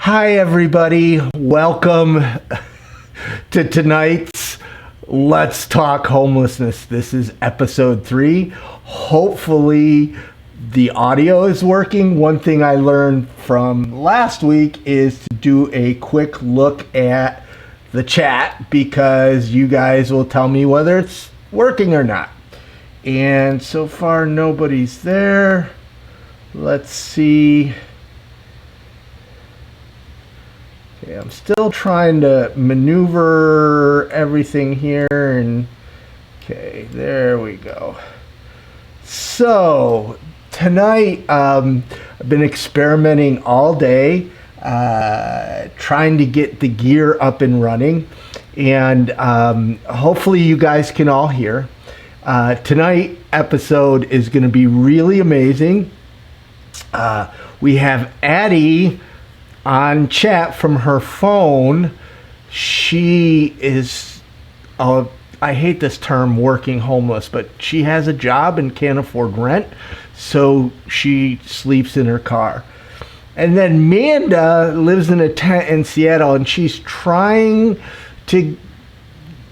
Hi, everybody. Welcome to tonight's Let's Talk Homelessness. This is episode 3. Hopefully, the audio is working. One thing I learned from last week is to do a quick look at the chat because you guys will tell me whether it's working or not. And so far, nobody's there. Let's see. Okay, I'm still trying to maneuver everything here, and okay, there we go. So tonight, I've been experimenting all day, trying to get the gear up and running, and hopefully you guys can all hear. Tonight episode is going to be really amazing. We have Addy on chat from her phone. She is, I hate this term, working homeless, but she has a job and can't afford rent, so she sleeps in her car. And then Manda lives in a tent in Seattle, and she's trying to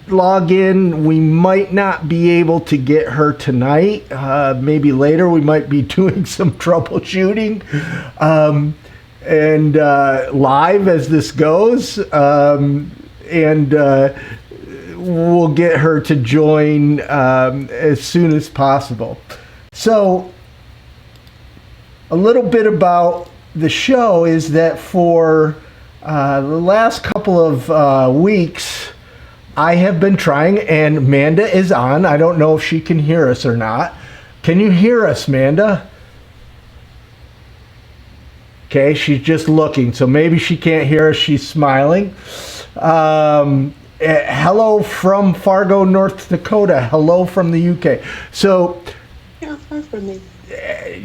log in. We might not be able to get her tonight. Maybe later we might be doing some troubleshooting. And live as this goes, and we'll get her to join as soon as possible. So a little bit about the show is that for the last couple of weeks, I have been trying, and Manda is on. I don't know if she can hear us or not. Can you hear us, Manda? Okay, she's just looking, so maybe she can't hear us. She's smiling. Hello from Fargo, North Dakota. Hello from the UK. So, yeah, far from me.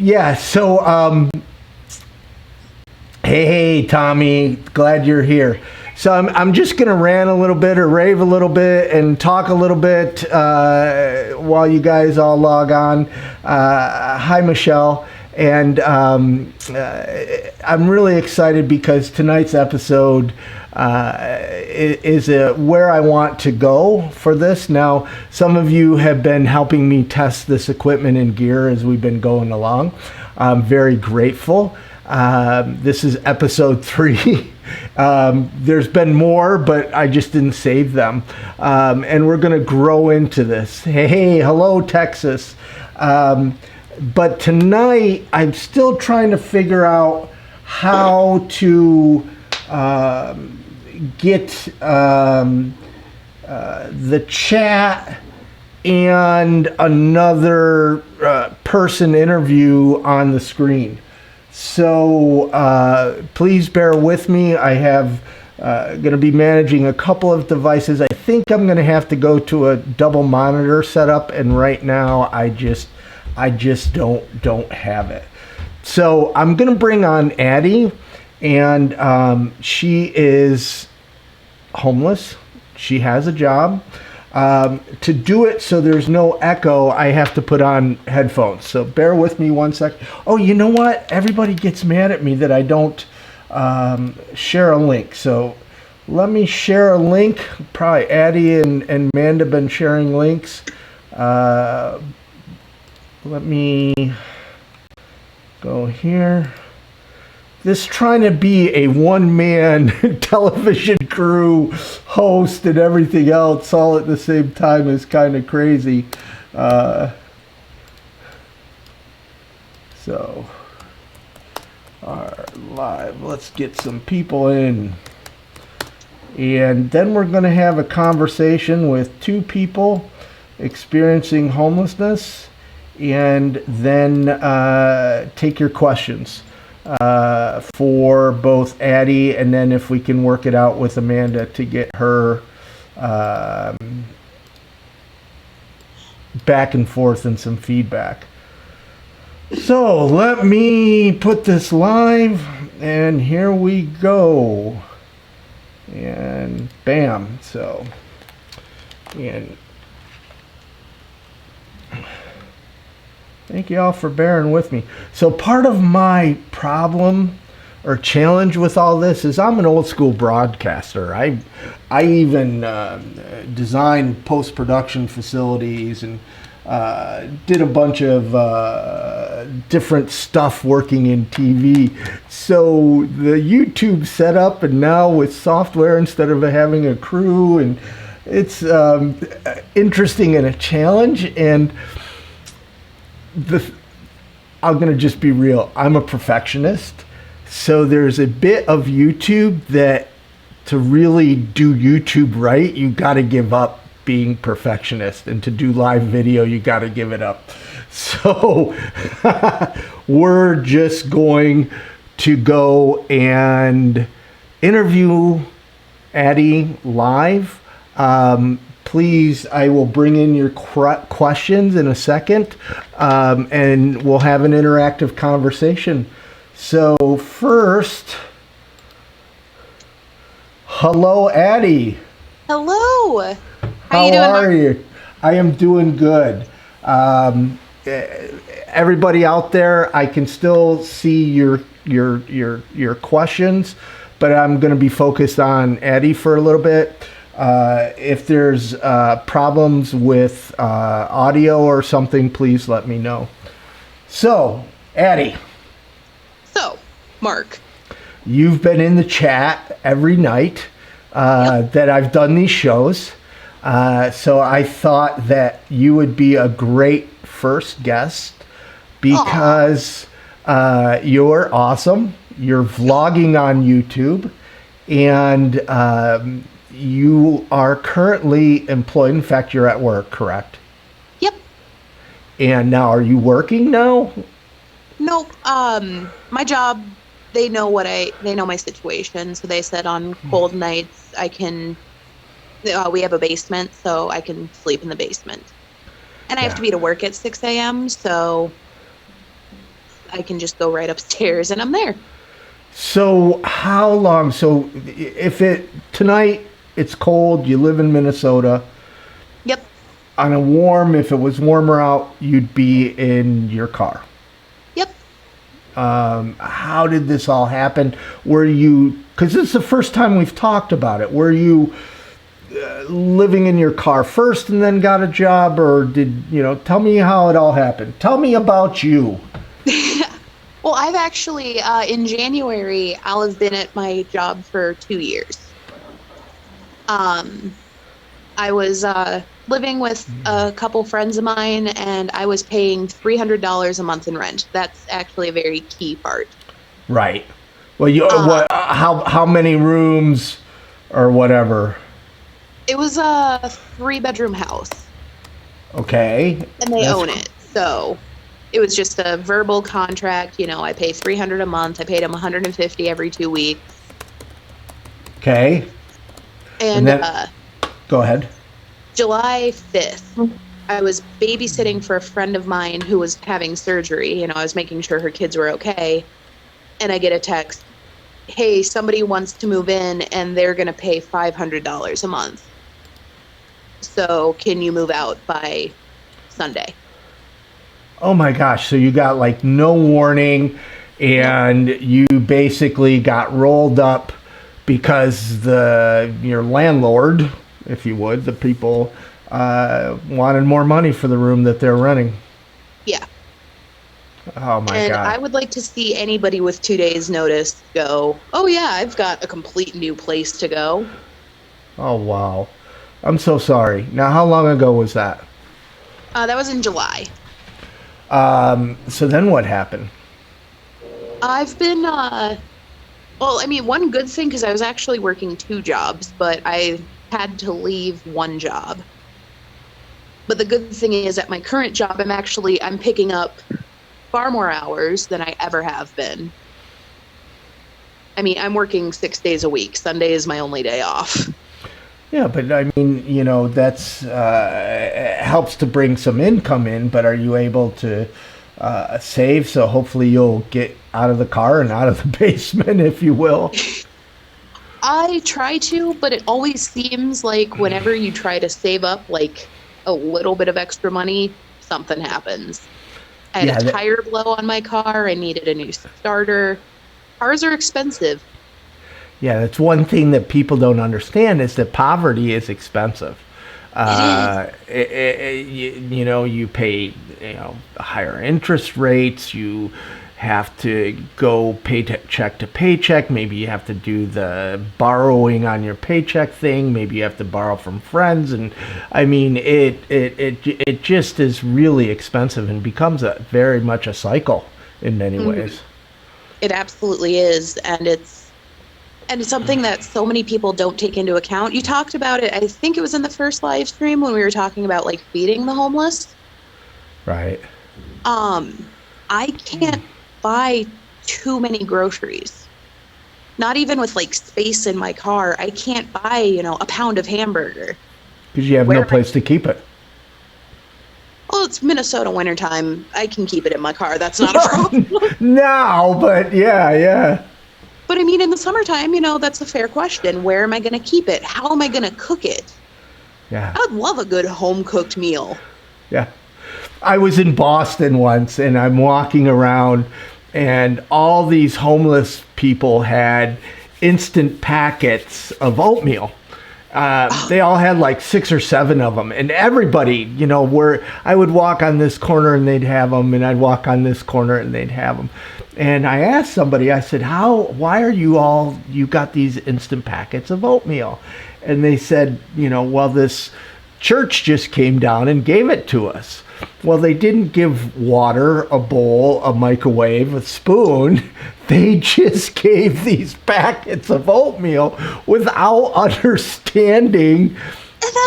Yeah. So, hey, Tommy. Glad you're here. So I'm just gonna rant a little bit or rave a little bit and talk a little bit while you guys all log on. Hi, Michelle. And I'm really excited because tonight's episode is where I want to go for this. Now, some of you have been helping me test this equipment and gear as we've been going along. I'm very grateful. This is episode 3. There's been more, but I just didn't save them. And we're going to grow into this. Hey, hello, Texas. But tonight, I'm still trying to figure out how to get the chat and another person interview on the screen. So please bear with me. I have going to be managing a couple of devices. I think I'm going to have to go to a double monitor setup, and right now I just don't have it. So I'm going to bring on Addy, and she is homeless. She has a job. To do it so there's no echo, I have to put on headphones. So bear with me one sec. Oh, you know what? Everybody gets mad at me that I don't share a link. So let me share a link. Probably Addy and Manda been sharing links. Let me go here. This trying to be a one-man television crew host and everything else all at the same time is kind of crazy. So, live. Let's get some people in. And then we're going to have a conversation with 2 people experiencing homelessness, and then take your questions for both Addy, and then if we can work it out with Amanda to get her back and forth and some feedback. So let me put this live, and here we go. And bam. So, and thank you all for bearing with me. So part of my problem or challenge with all this is I'm an old school broadcaster. I even designed post production facilities and did a bunch of different stuff working in TV. So the YouTube setup, and now with software instead of having a crew, and it's interesting and a challenge. And I'm going to just be real. I'm a perfectionist. So there's a bit of YouTube that to really do YouTube right, you got to give up being perfectionist, and to do live video, you got to give it up. So we're just going to go and interview Addy live. Please, I will bring in your questions in a second, and we'll have an interactive conversation. So first, hello, Addy. Hello. How you doing, are Mark? you? I am doing good. Everybody out there, I can still see your questions, but I'm going to be focused on Addy for a little bit. If there's problems with audio or something, please let me know. So, Addy. So, Mark. You've been in the chat every night that I've done these shows. So I thought that you would be a great first guest because you're awesome. You're vlogging on YouTube, and you are currently employed. In fact, you're at work, correct? Yep. And now, are you working now? Nope. My job, they know my situation. So they said on cold nights I can, we have a basement, so I can sleep in the basement. And I have to be to work at 6 a.m., so I can just go right upstairs and I'm there. So how long? So if tonight it's cold, you live in Minnesota. Yep. If it was warmer out, you'd be in your car. Yep. How did this all happen? Because this is the first time we've talked about it. Were you living in your car first and then got a job, or tell me how it all happened. Tell me about you. Well, I've actually, in January, I'll have been at my job for 2 years. I was living with a couple friends of mine, and I was paying $300 a month in rent. That's actually a very key part. Right. Well, how many rooms or whatever? It was a 3-bedroom house. Okay. And they own it, so it was just a verbal contract. I pay $300 a month. I paid them $150 every 2 weeks. Okay. And then, go ahead. July 5th, I was babysitting for a friend of mine who was having surgery. I was making sure her kids were okay. And I get a text, hey, somebody wants to move in and they're going to pay $500 a month. So can you move out by Sunday? Oh my gosh. So you got no warning, and you basically got rolled up because your landlord, if you would, the people wanted more money for the room that they're renting. Yeah. Oh my God. And I would like to see anybody with 2 days notice go, oh yeah, I've got a complete new place to go. Oh wow. I'm so sorry. Now, how long ago was that? That was in July. So then what happened? I've been, one good thing, because I was actually working 2 jobs, but I had to leave 1 job. But the good thing is, at my current job, I'm picking up far more hours than I ever have been. I'm working 6 days a week. Sunday is my only day off. Yeah, but that's helps to bring some income in, but are you able to save? So hopefully you'll get out of the car and out of the basement, if you will. I try to, but it always seems like whenever you try to save up a little bit of extra money, something happens. I had a tire blow on my car. I needed a new starter. Cars are expensive. Yeah, that's one thing that people don't understand is that poverty is expensive. You pay, higher interest rates. You have to go paycheck to paycheck. Maybe you have to do the borrowing on your paycheck thing. Maybe you have to borrow from friends, and I mean, it just is really expensive and becomes very much a cycle in many ways. It absolutely is, and it's something that so many people don't take into account. You talked about it, I think it was in the first live stream when we were talking about like feeding the homeless. Right. I can't buy too many groceries. Not even with like space in my car. I can't buy, a pound of hamburger. Because you have no place to keep it. Well, it's Minnesota wintertime. I can keep it in my car. That's not a problem. Now, but yeah. But I mean, in the summertime, that's a fair question. Where am I going to keep it? How am I going to cook it? Yeah. I would love a good home-cooked meal. Yeah. I was in Boston once, and I'm walking around, and all these homeless people had instant packets of oatmeal. They all had like 6 or 7 of them, and everybody, where I would walk on this corner and they'd have them, and I'd walk on this corner and they'd have them. And I asked somebody, I said, why are you got these instant packets of oatmeal? And they said, well, this church just came down and gave it to us. Well, they didn't give water, a bowl, a microwave, a spoon. They just gave these packets of oatmeal without understanding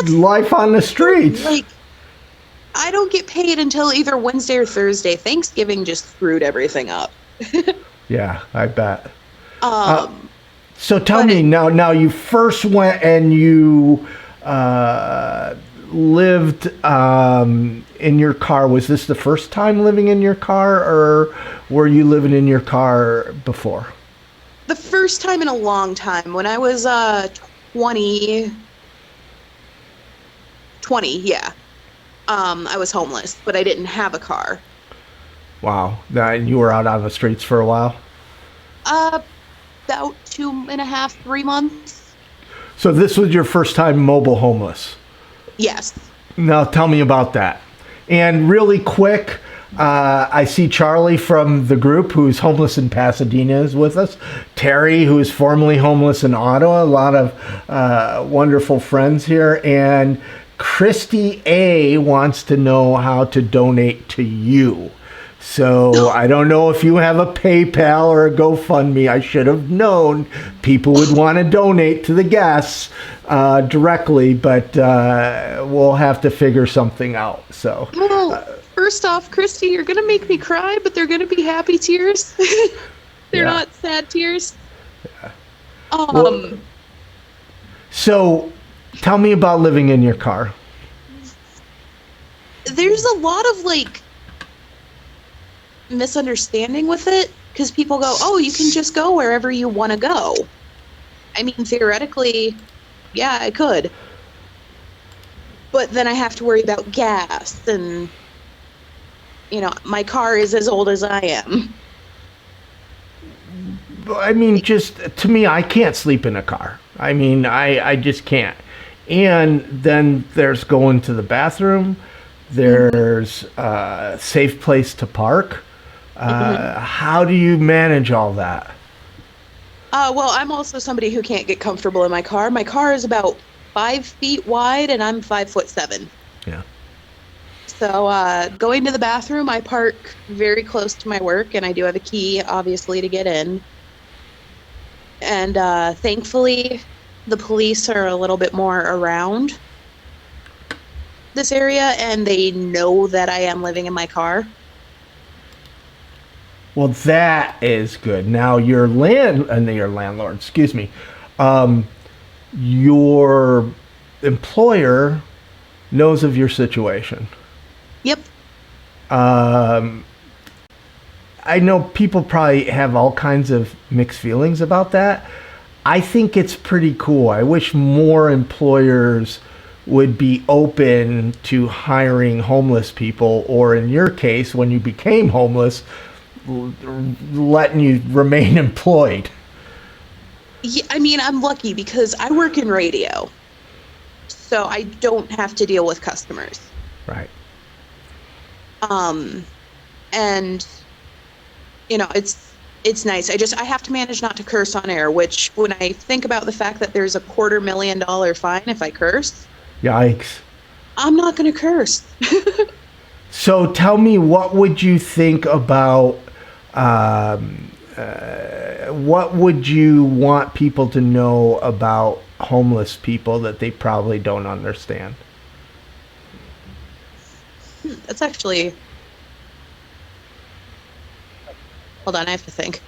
life on the streets. Like, I don't get paid until either Wednesday or Thursday. Thanksgiving just screwed everything up. Yeah, I bet. So tell me, now you first went and you lived in your car. Was this the first time living in your car, or were you living in your car before? The first time in a long time. When I was 20, yeah. I was homeless, but I didn't have a car. Wow. And you were out on the streets for a while? About 2.5, 3 months. So this was your first time mobile homeless? Yes. Now tell me about that. And really quick, I see Charlie from the group who's homeless in Pasadena is with us. Terry, who is formerly homeless in Ottawa. A lot of wonderful friends here. And Christy A wants to know how to donate to you. So I don't know if you have a PayPal or a GoFundMe. I should have known people would want to donate to the guests directly, but we'll have to figure something out. So, well, first off, Christy, you're going to make me cry, but they're going to be happy tears. They're not sad tears. Yeah. So tell me about living in your car. There's a lot of misunderstanding with it, because people go, oh, you can just go wherever you want to go. I mean, theoretically, yeah, I could. But then I have to worry about gas, and, my car is as old as I am. I mean, just to me, I can't sleep in a car. I mean, I just can't. And then there's going to the bathroom. There's a safe place to park. How do you manage all that? Well, I'm also somebody who can't get comfortable in my car. My car is about 5 feet wide, and I'm 5'7". Yeah. So going to the bathroom, I park very close to my work, and I do have a key, obviously, to get in. And thankfully, the police are a little bit more around this area, and they know that I am living in my car. Well, that is good. Now, your landlord, excuse me, your employer knows of your situation. Yep. I know people probably have all kinds of mixed feelings about that. I think it's pretty cool. I wish more employers would be open to hiring homeless people, or in your case, when you became homeless, letting you remain employed. Yeah, I mean, I'm lucky because I work in radio, so I don't have to deal with customers. Right. And you know, it's nice. I have to manage not to curse on air, which when I think about the fact that there's a $250,000 fine if I curse, Yikes. I'm not going to curse. So tell me, what would you think about, what would you want people to know about homeless people that they probably don't understand? That's actually... Hold on, I have to think.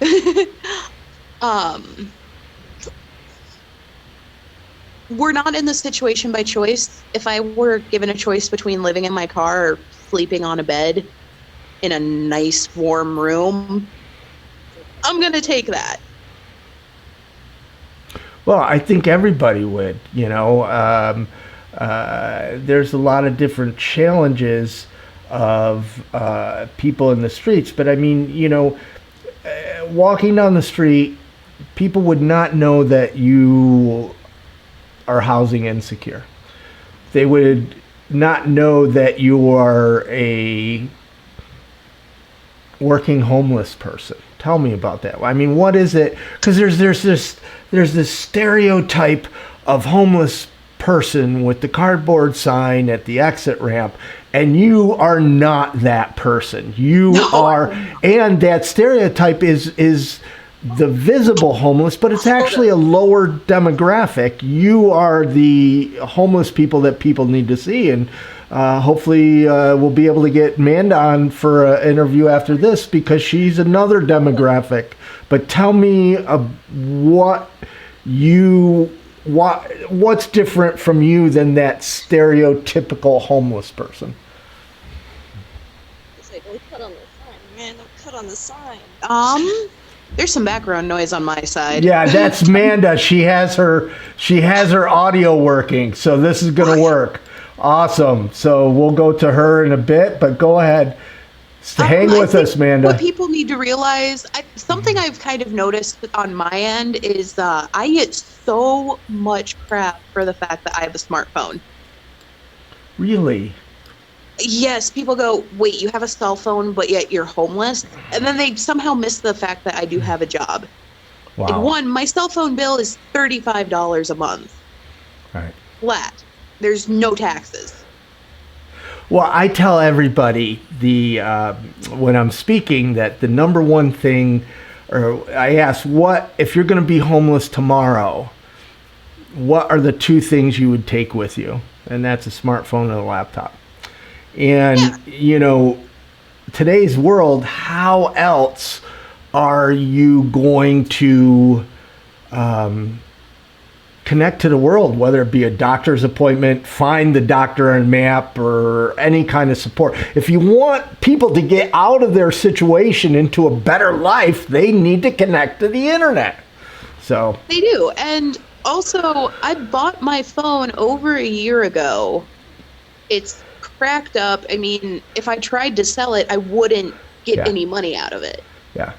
We're not in this situation by choice. If I were given a choice between living in my car or sleeping on a bed in a nice warm room, I'm gonna take that. Well, I think everybody would, you know. There's a lot of different challenges of people in the streets, but I mean, you know, walking down the street, people would not know that you are housing insecure. They would not know that you are a working homeless person. Tell me about that. I mean, what is it? Because there's this stereotype of homeless person with the cardboard sign at the exit ramp, and you are not that person. You are, and that stereotype is the visible homeless, but it's actually a lower demographic. You are the homeless people that people need to see, and hopefully we'll be able to get Manda on for an interview after this, because she's another demographic. But tell me what's different from you than that stereotypical homeless person. It's like, don't cut on the sign, man. Don't cut on the sign. There's some background noise on my side. Yeah, that's Manda. She has her audio working, so this is gonna work. Awesome. So we'll go to her in a bit, but go ahead. Hang with us, Manda. What people need to realize, something I've kind of noticed on my end is I get so much crap for the fact that I have a smartphone. Really? Yes, people go, wait, you have a cell phone, but yet you're homeless? And then they somehow miss the fact that I do have a job. Wow. Like, one, my cell phone bill is $35 a month. Right. Flat. There's no taxes. Well, I tell everybody when I'm speaking that the number one thing, or I ask, what if you're going to be homeless tomorrow, what are the two things you would take with you? And that's a smartphone and a laptop. And, you know, today's world, how else are you going to connect to the world, whether it be a doctor's appointment, find the doctor on a map, or any kind of support? If you want people to get out of their situation into a better life, they need to connect to the internet. So they do. And also, I bought my phone over a year ago. It's cracked up. I mean, if I tried to sell it, I wouldn't get any money out of it. Yeah.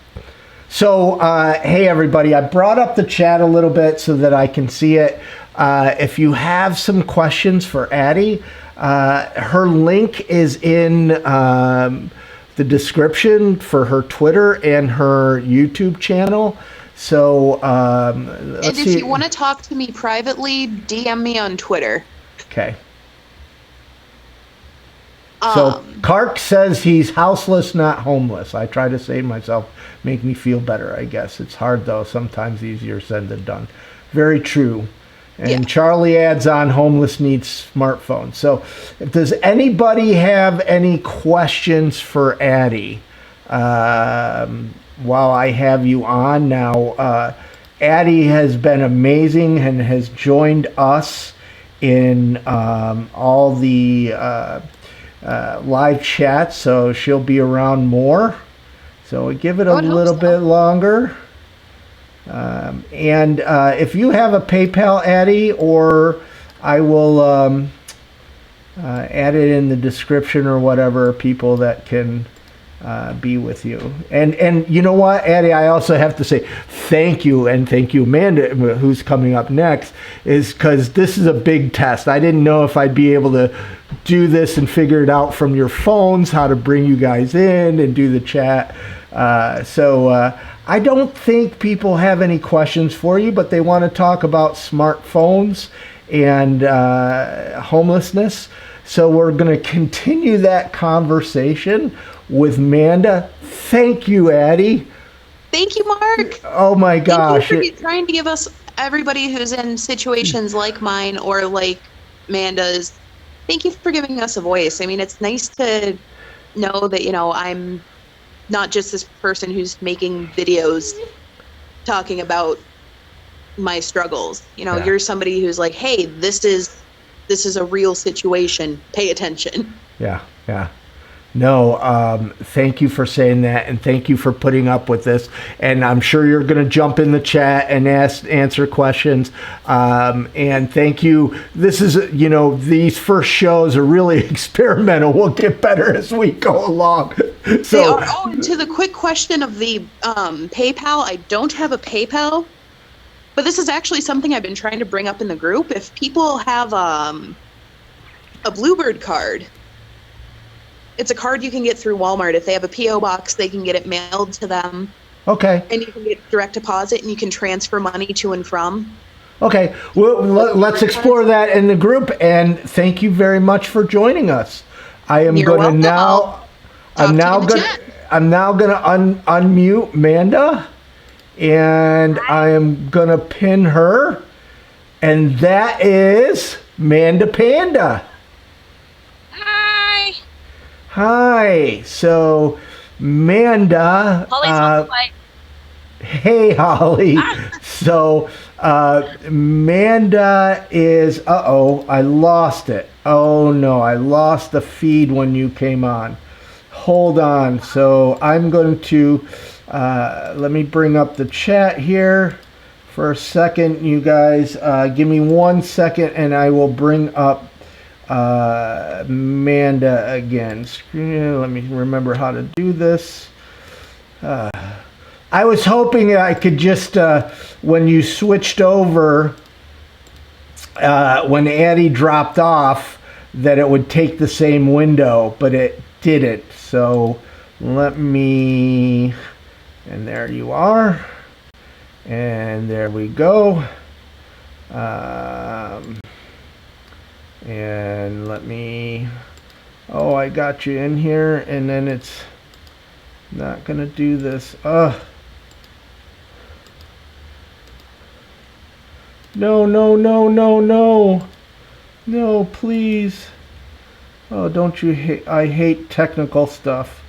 So, hey, everybody, I brought up the chat a little bit so that I can see it. If you have some questions for Addy, her link is in the description for her Twitter and her YouTube channel. So, and if you want to talk to me privately, DM me on Twitter. Okay. So Kark says he's houseless, not homeless. I try to say to myself, make me feel better, I guess. It's hard, though. Sometimes easier said than done. Very true. And Charlie adds on, homeless needs smartphones. So does anybody have any questions for Addy while I have you on now? Addy has been amazing and has joined us in all the live chat, so she'll be around more. So we give it a little bit longer. And if you have a PayPal, Addy, or I will add it in the description or whatever, people that can be with you. And you know what, Addy, I also have to say thank you, and thank you, Amanda, who's coming up next, is because this is a big test. I didn't know if I'd be able to do this and figure it out from your phones, how to bring you guys in and do the chat. So I don't think people have any questions for you, but they want to talk about smartphones and homelessness. So we're going to continue that conversation with Manda. Thank you, Addy. Thank you, Mark. Oh my gosh. Thank you for trying to give us, everybody who's in situations like mine or like Manda's, thank you for giving us a voice. I mean, it's nice to know that, I'm not just this person who's making videos talking about my struggles. Yeah. You're somebody who's like, hey, this is a real situation. Pay attention. Yeah. No, thank you for saying that, and thank you for putting up with this. And I'm sure you're going to jump in the chat and answer questions. And thank you. This is, these first shows are really experimental. We'll get better as we go along. So, and to the quick question of the PayPal, I don't have a PayPal, but this is actually something I've been trying to bring up in the group. If people have a Bluebird card, it's a card you can get through Walmart. If they have a P.O. box, they can get it mailed to them. Okay. And you can get direct deposit, and you can transfer money to and from. Okay. Well, let's explore that in the group. And thank you very much for joining us. I'm now going to unmute Manda, and I am going to pin her, and that is Manda Panda. Hi. So, Manda. Holly's on the way. Hey, Holly. So, Manda is. I lost it. Oh no, I lost the feed when you came on. Hold on. So, I'm going to. Let me bring up the chat here for a second. You guys, give me 1 second, and I will bring up. Manda again. Let me remember how to do this. I was hoping I could just when you switched over, when Addy dropped off, that it would take the same window, but it didn't. So let me, and there you are, and there we go. And let me, I got you in here, and then it's not gonna do this. No, please. Oh, don't you hate, I hate technical stuff.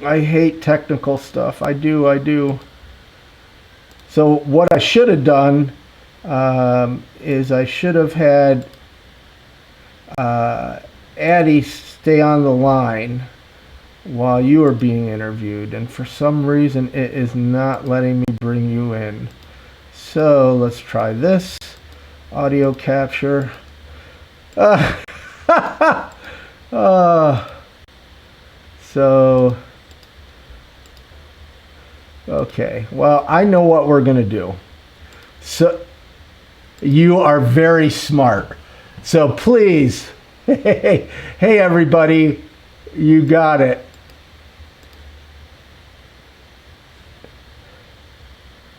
I do. So what I should have done is I should have had Addy stay on the line while you are being interviewed, and for some reason it is not letting me bring you in. So let's try this audio capture. So okay, well, I know what we're gonna do. So you are very smart. So please, hey everybody, you got it.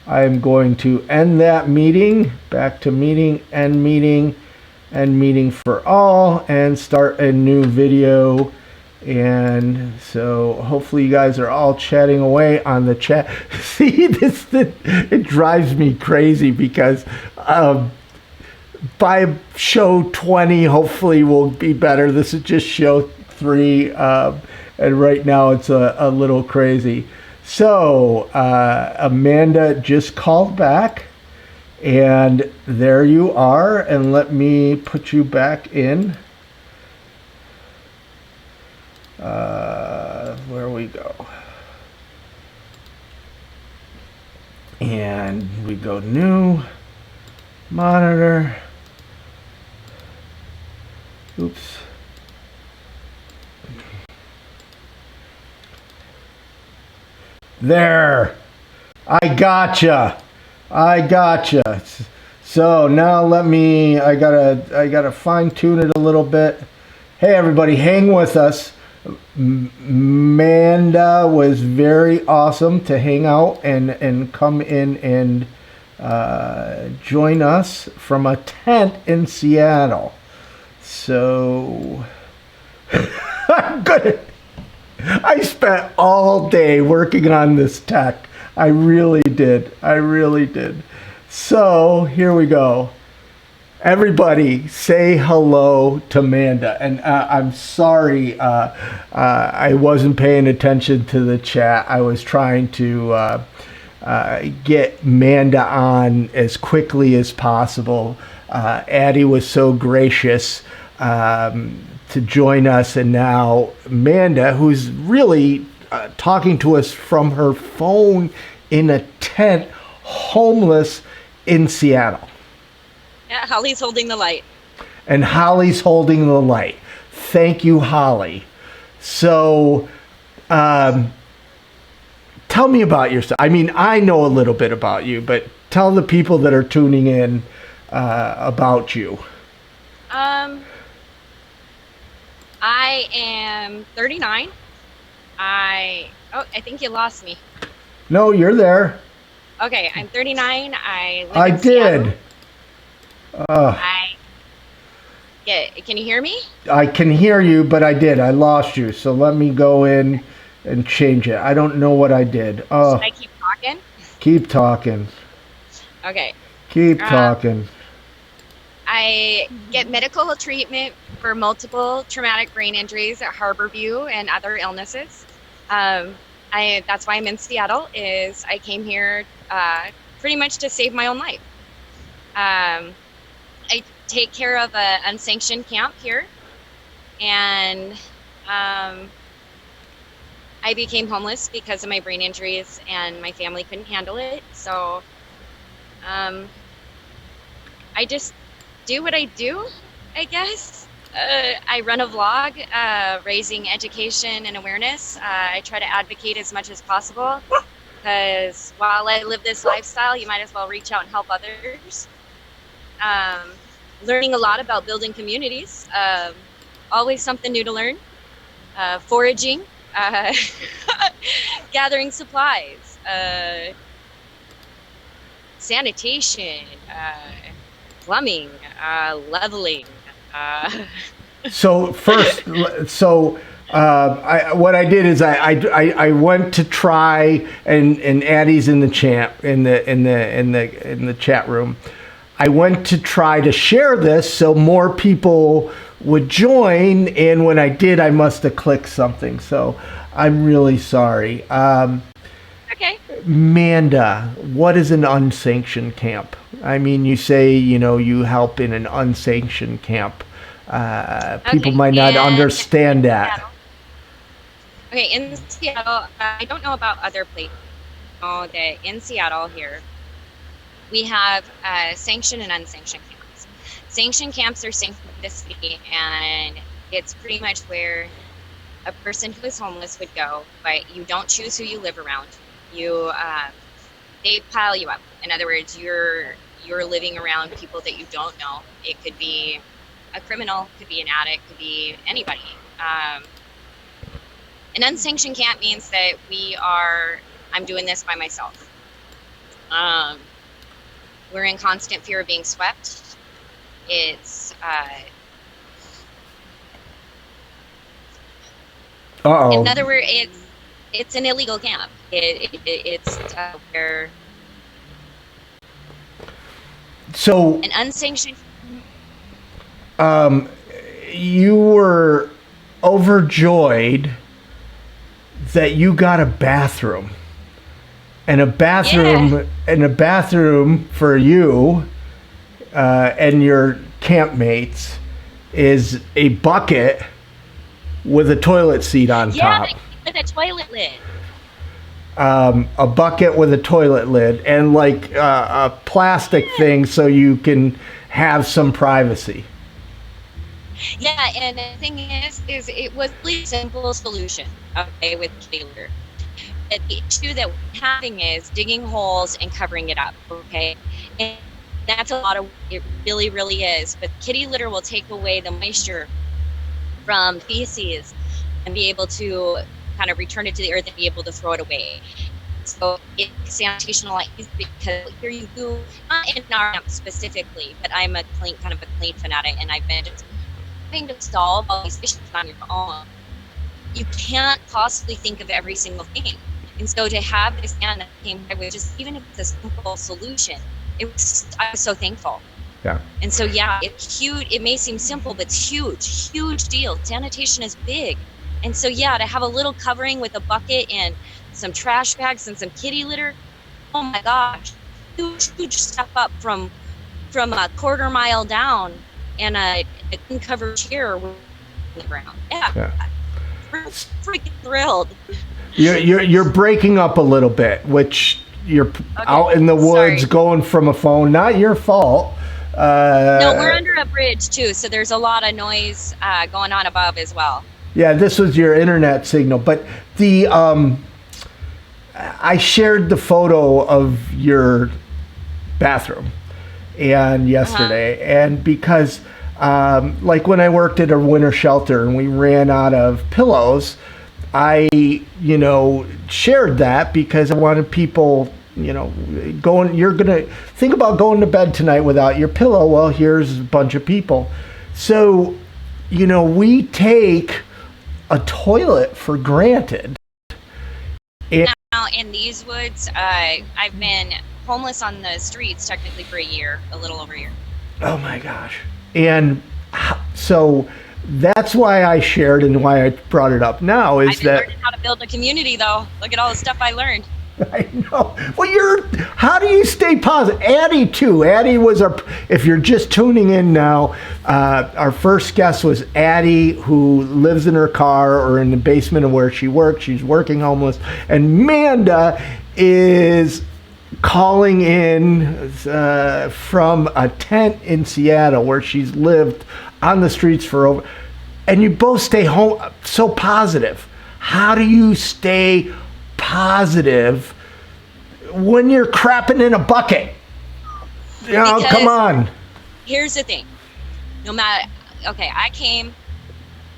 I am going to end that meeting, back to meeting, end meeting for all, and start a new video. And so hopefully you guys are all chatting away on the chat. See, it drives me crazy because by show 20 hopefully will be better. This is just show 3, and right now it's a little crazy. So Amanda just called back, and there you are, and let me put you back in. Where we go, and we go new monitor. Oops. There. I gotcha. So now I gotta fine tune it a little bit. Hey everybody, hang with us. Manda was very awesome to hang out and come in and join us from a tent in Seattle. So I spent all day working on this tech. I really did. So here we go. Everybody say hello to Manda. And I'm sorry I wasn't paying attention to the chat. I was trying to get Manda on as quickly as possible. Addy was so gracious to join us, and now Manda, who's really talking to us from her phone in a tent, homeless in Seattle. Yeah, Holly's holding the light. And Holly's holding the light. Thank you, Holly. So, tell me about yourself. I mean, I know a little bit about you, but tell the people that are tuning in about you. I am 39. I think you lost me. No, you're there. Okay, I'm 39. I live I in did. Seattle. Can you hear me? I can hear you, but I did. I lost you. So let me go in and change it. I don't know what I did. Oh, Should I keep talking? keep talking. Okay. Keep talking. I get medical treatment for multiple traumatic brain injuries at Harborview and other illnesses. That's why I'm in Seattle. I came here pretty much to save my own life. I take care of an unsanctioned camp here, and I became homeless because of my brain injuries, and my family couldn't handle it. So I just do what I do, I guess. I run a vlog raising education and awareness. I try to advocate as much as possible, because while I live this lifestyle, you might as well reach out and help others. Learning a lot about building communities. Always something new to learn. Foraging. Gathering supplies. Sanitation. Plumbing. Leveling. So first, what I did is I went to try, and Addy's in the chat room. I went to try to share this so more people would join, and when I did, I must have clicked something. So I'm really sorry. Okay. Manda, what is an unsanctioned camp? I mean, you say, you help in an unsanctioned camp. People might not understand that. Okay, in Seattle, I don't know about other places. I know that in Seattle here, we have sanctioned and unsanctioned camps. Sanctioned camps are sanctioned by the city, and it's pretty much where a person who is homeless would go, but you don't choose who you live around. They pile you up. In other words, you're living around people that you don't know. It could be a criminal, could be an addict, could be anybody. An unsanctioned camp means that I'm doing this by myself. We're in constant fear of being swept. It's in other words, it's an illegal camp. It's where so an unsanctioned. You were overjoyed that you got a bathroom, and a bathroom for you and your campmates is a bucket with a toilet seat on top. Yeah, with a toilet lid. A bucket with a toilet lid and like a plastic thing so you can have some privacy. Yeah, and the thing is it was a really simple solution, okay, with Taylor. the issue that we're having is digging holes and covering it up, okay? And that's a lot of, it really, really is. But kitty litter will take away the moisture from feces and be able to kind of return it to the earth and be able to throw it away. So it's sanitation a lot easier because here you do, not in our camp specifically, but I'm a clean, kind of a clean fanatic, and I've been just having to solve all these issues on your own. You can't possibly think of every single thing. And so to have this man that came by with just, even if it's a simple solution, I was so thankful. Yeah. And so, yeah, it's huge. It may seem simple, but it's huge deal. Sanitation is big. And so, yeah, to have a little covering with a bucket and some trash bags and some kitty litter, oh my gosh, huge step up from a quarter mile down and a uncovered chair on the ground. Yeah. Freaking thrilled. You're breaking up a little bit, which you're Okay, out in the woods sorry. going from a phone. Not your fault. No, we're under a bridge too, so there's a lot of noise going on above as well. Yeah, this was your internet signal, but the I shared the photo of your bathroom and yesterday, and because like when I worked at a winter shelter and we ran out of pillows, I shared that because I wanted people you're gonna think about going to bed tonight without your pillow. Well, here's a bunch of people. So we take a toilet for granted. Now in these woods, I've been homeless on the streets technically for a little over a year. Oh my gosh. And so that's why I shared and why I brought it up now is I've been learning how to build a community though. Look at all the stuff I learned. I know. Well, how do you stay positive? Addy too. Addy was if you're just tuning in now, our first guest was Addy, who lives in her car or in the basement of where she works. She's working homeless. And Manda is calling in from a tent in Seattle where she's lived on the streets for over, and you both stay home so positive. How do you stay positive when you're crapping in a bucket? Because come on. Here's the thing. No matter, okay,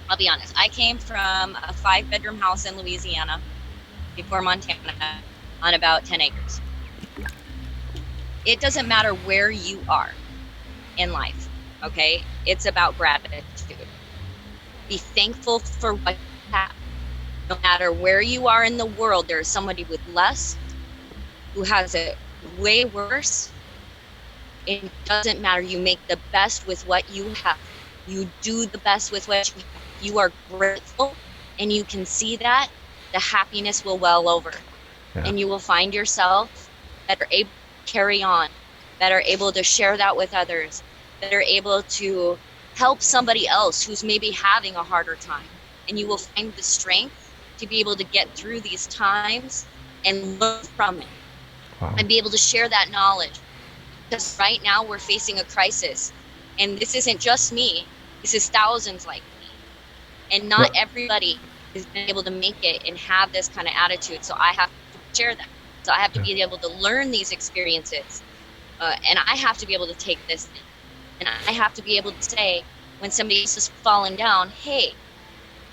I'll be honest, I came from a 5-bedroom house in Louisiana before Montana on about 10 acres. It doesn't matter where you are in life, okay? It's about gratitude. Be thankful for what you have. No matter where you are in the world, there is somebody with less who has it way worse. It doesn't matter. You make the best with what you have. You do the best with what you have. You are grateful, and you can see that. The happiness will well over. Yeah. And you will find yourself that are able to carry on, that are able to share that with others, that are able to help somebody else who's maybe having a harder time. And you will find the strength to be able to get through these times and learn from it. Wow. And be able to share that knowledge. Because right now we're facing a crisis, and this isn't just me, this is thousands like me. And not everybody has been able to make it and have this kind of attitude, so I have to share that. So I have to be able to learn these experiences, and I have to be able to take this in. And I have to be able to say, when somebody else is falling down, hey,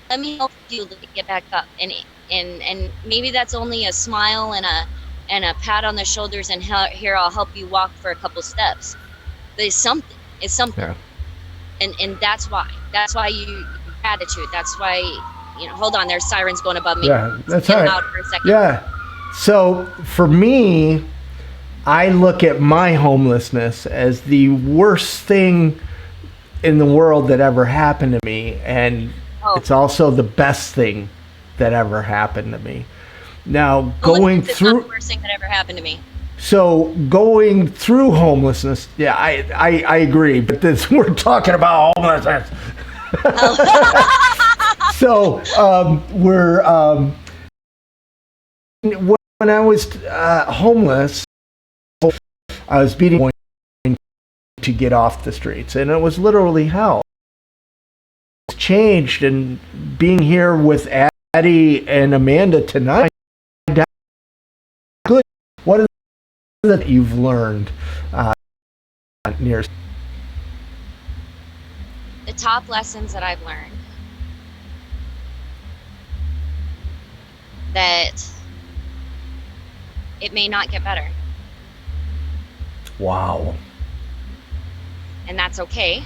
let me help you to get back up. And maybe that's only a smile and a pat on the shoulders, and here I'll help you walk for a couple steps. But it's something. Yeah. And that's why you gratitude. That's why hold on, there's sirens going above me. Yeah, that's all right. Loud for a second. Yeah. So for me, I look at my homelessness as the worst thing in the world that ever happened to me, and it's also the best thing that ever happened to me. Now, going through, not the worst thing that ever happened to me. So going through homelessness, yeah, I agree, but we're talking about homelessness. So when I was homeless, I was beating to get off the streets, and it was literally hell. It's changed, and being here with Addy and Amanda tonight, that you've learned near? The top lessons that I've learned, that it may not get better. Wow. And that's okay.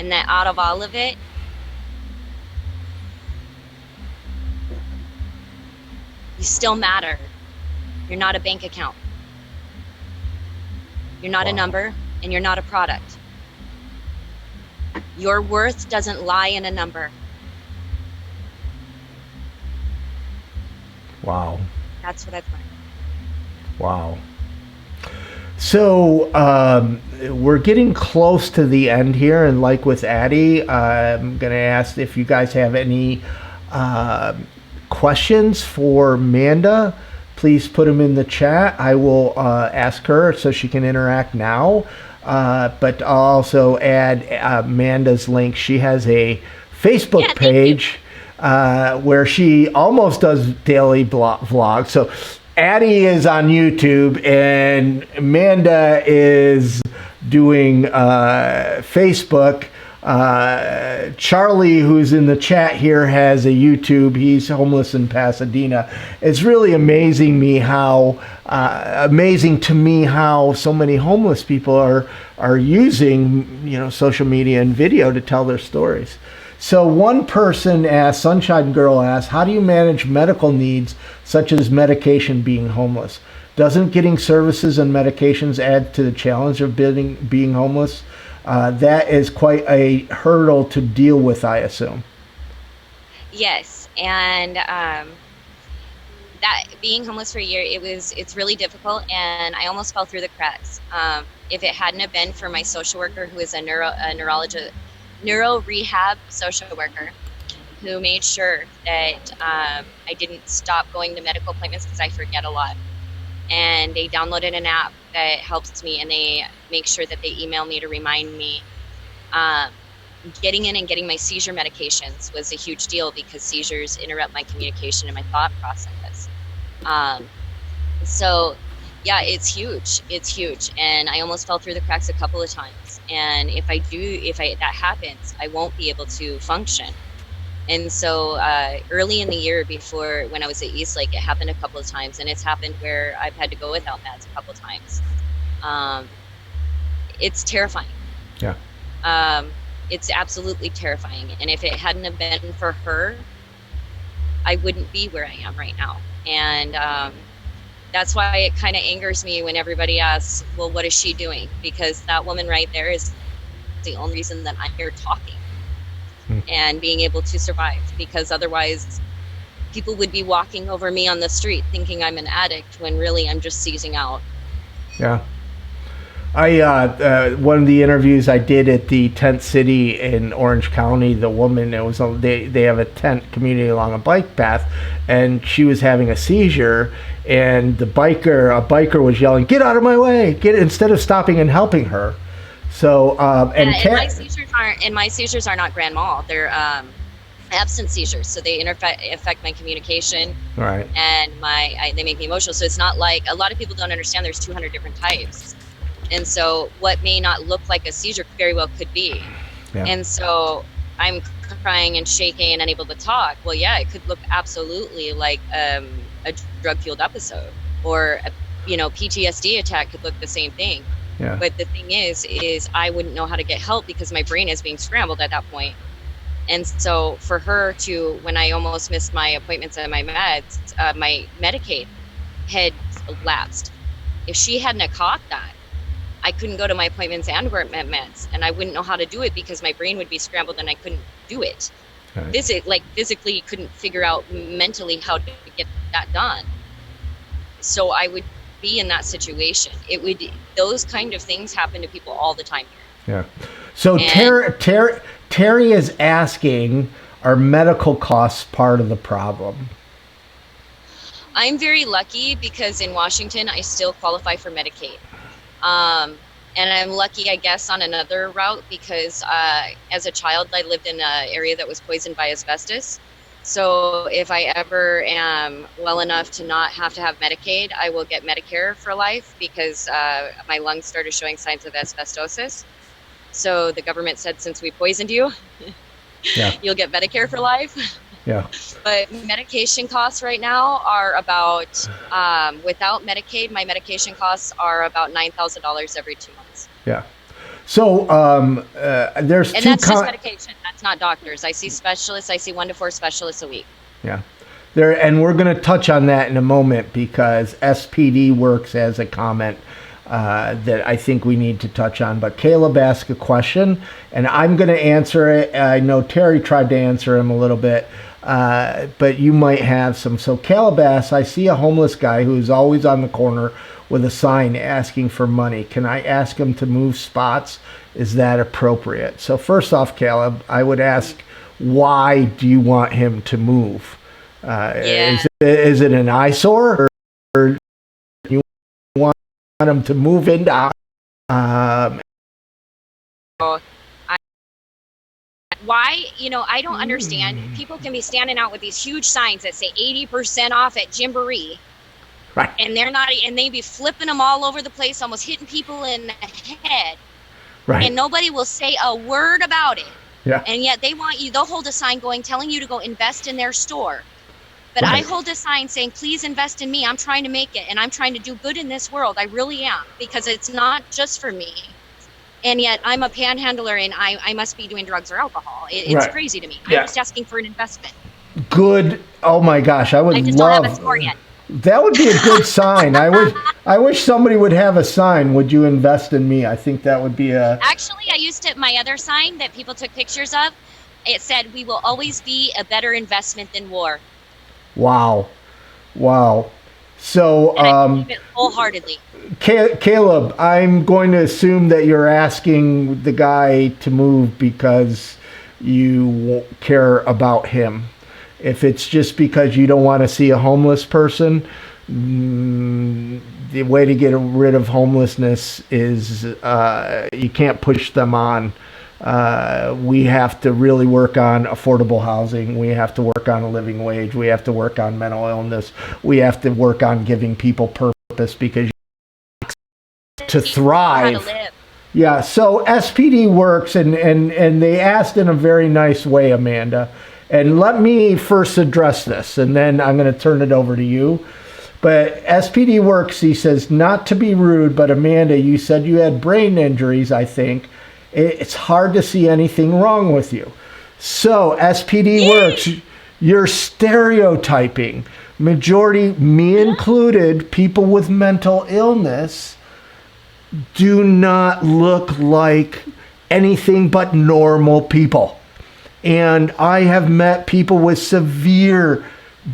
And that out of all of it, you still matter. You're not a bank account. You're not a number, and you're not a product. Your worth doesn't lie in a number. Wow. That's what I've learned. Wow. So we're getting close to the end here, and like with Addy, I'm going to ask if you guys have any questions for Manda. Please put them in the chat. I will ask her so she can interact now. But I'll also add Manda's link. She has a Facebook page where she almost does daily vlogs. So Addy is on YouTube and Manda is doing Facebook. Charlie, who's in the chat here, has a YouTube. He's homeless in Pasadena. It's really amazing to me how so many homeless people are using social media and video to tell their stories. So one person asked, Sunshine Girl asked, how do you manage medical needs such as medication being homeless? Doesn't getting services and medications add to the challenge of being homeless? That is quite a hurdle to deal with, I assume. Yes, and that being homeless for a year, it's really difficult, and I almost fell through the cracks. If it hadn't have been for my social worker, who is a neuro rehab social worker, who made sure that I didn't stop going to medical appointments because I forget a lot. And they downloaded an app that helps me, and they make sure that they email me to remind me. Getting in and getting my seizure medications was a huge deal because seizures interrupt my communication and my thought process. So yeah, it's huge. It's huge. And I almost fell through the cracks a couple of times. And if that happens, I won't be able to function. And so early in the year before, when I was at Eastlake, it happened a couple of times, and it's happened where I've had to go without meds a couple of times. It's terrifying. Yeah. It's absolutely terrifying. And if it hadn't have been for her, I wouldn't be where I am right now. And that's why it kind of angers me when everybody asks, well, what is she doing? Because that woman right there is the only reason that I'm here talking and being able to survive, because otherwise people would be walking over me on the street thinking I'm an addict when really I'm just seizing out. Yeah. One of the interviews I did at the tent city in Orange County, the woman, they have a tent community along a bike path, and she was having a seizure, and a biker was yelling, "Get out of my way!" Instead of stopping and helping her. So my seizures are not grand mal. They're absent seizures, so they affect my communication. Right. And they make me emotional. So it's not like, a lot of people don't understand there's 200 different types. And so what may not look like a seizure very well could be. Yeah. And so I'm crying and shaking and unable to talk. Well, yeah, it could look absolutely like a drug-fueled episode, or a PTSD attack could look the same thing. Yeah. But the thing is I wouldn't know how to get help because my brain is being scrambled at that point. And so for her to, when I almost missed my appointments and my meds, my Medicaid had lapsed. If she hadn't have caught that, I couldn't go to my appointments and work meds, and I wouldn't know how to do it because my brain would be scrambled and I couldn't do it. Right. Physically couldn't figure out mentally how to get that done. So I would be in that situation. Those kind of things happen to people all the time here. Yeah. So Terry is asking, are medical costs part of the problem? I'm very lucky because in Washington, I still qualify for Medicaid. And I'm lucky, I guess, on another route because as a child, I lived in an area that was poisoned by asbestos. So if I ever am well enough to not have to have Medicaid, I will get Medicare for life because my lungs started showing signs of asbestosis. So the government said, since we poisoned you, Yeah. you'll get Medicare for life. Yeah. But medication costs right now are about, without Medicaid, my medication costs are about $9,000 every 2 months. Yeah. So there's And two. that's just medication. That's not doctors. I see specialists. I see 1 to 4 specialists a week. Yeah. There, and we're going to touch on that in a moment because SPD Works has a comment that I think we need to touch on. But Caleb asked a question, and I'm going to answer it. I know Terry tried to answer him a little bit, but you might have some. So Caleb asks, I see a homeless guy who's always on the corner with a sign asking for money. Can I ask him to move spots? Is that appropriate? So first off, Caleb, I would ask, why do you want him to move? Is it an eyesore, or you want him to move into? Why? I don't understand. People can be standing out with these huge signs that say 80% off at Gymboree. Right. And they be flipping them all over the place, almost hitting people in the head. Right. And nobody will say a word about it. Yeah. And yet they'll hold a sign telling you to go invest in their store. But Right. I hold a sign saying, please invest in me. I'm trying to make it, and I'm trying to do good in this world. I really am, because it's not just for me. And yet I'm a panhandler, and I must be doing drugs or alcohol. It's Right. crazy to me. Yeah. I'm just asking for an investment. Good. Oh my gosh, I would I just love. don't have a score yet. That would be a good sign. I wish somebody would have a sign. Would you invest in me? I think that would be a. Actually, I used my other sign that people took pictures of. It said, "We will always be a better investment than war." Wow. So, And I believe it wholeheartedly. Caleb, I'm going to assume that you're asking the guy to move because you won't care about him. If it's just because you don't want to see a homeless person, the way to get rid of homelessness is you can't push them on. We have to really work on affordable housing. We have to work on a living wage. We have to work on mental illness. We have to work on giving people purpose, because to thrive. How to live. Yeah, so SPD Works, and they asked in a very nice way, Amanda. And let me first address this, and then I'm going to turn it over to you. But SPD Works, he says, not to be rude, but Amanda, you said you had brain injuries, I think. It's hard to see anything wrong with you. So, SPD Works, you're stereotyping. Majority, me included, people with mental illness do not look like anything but normal people. And I have met people with severe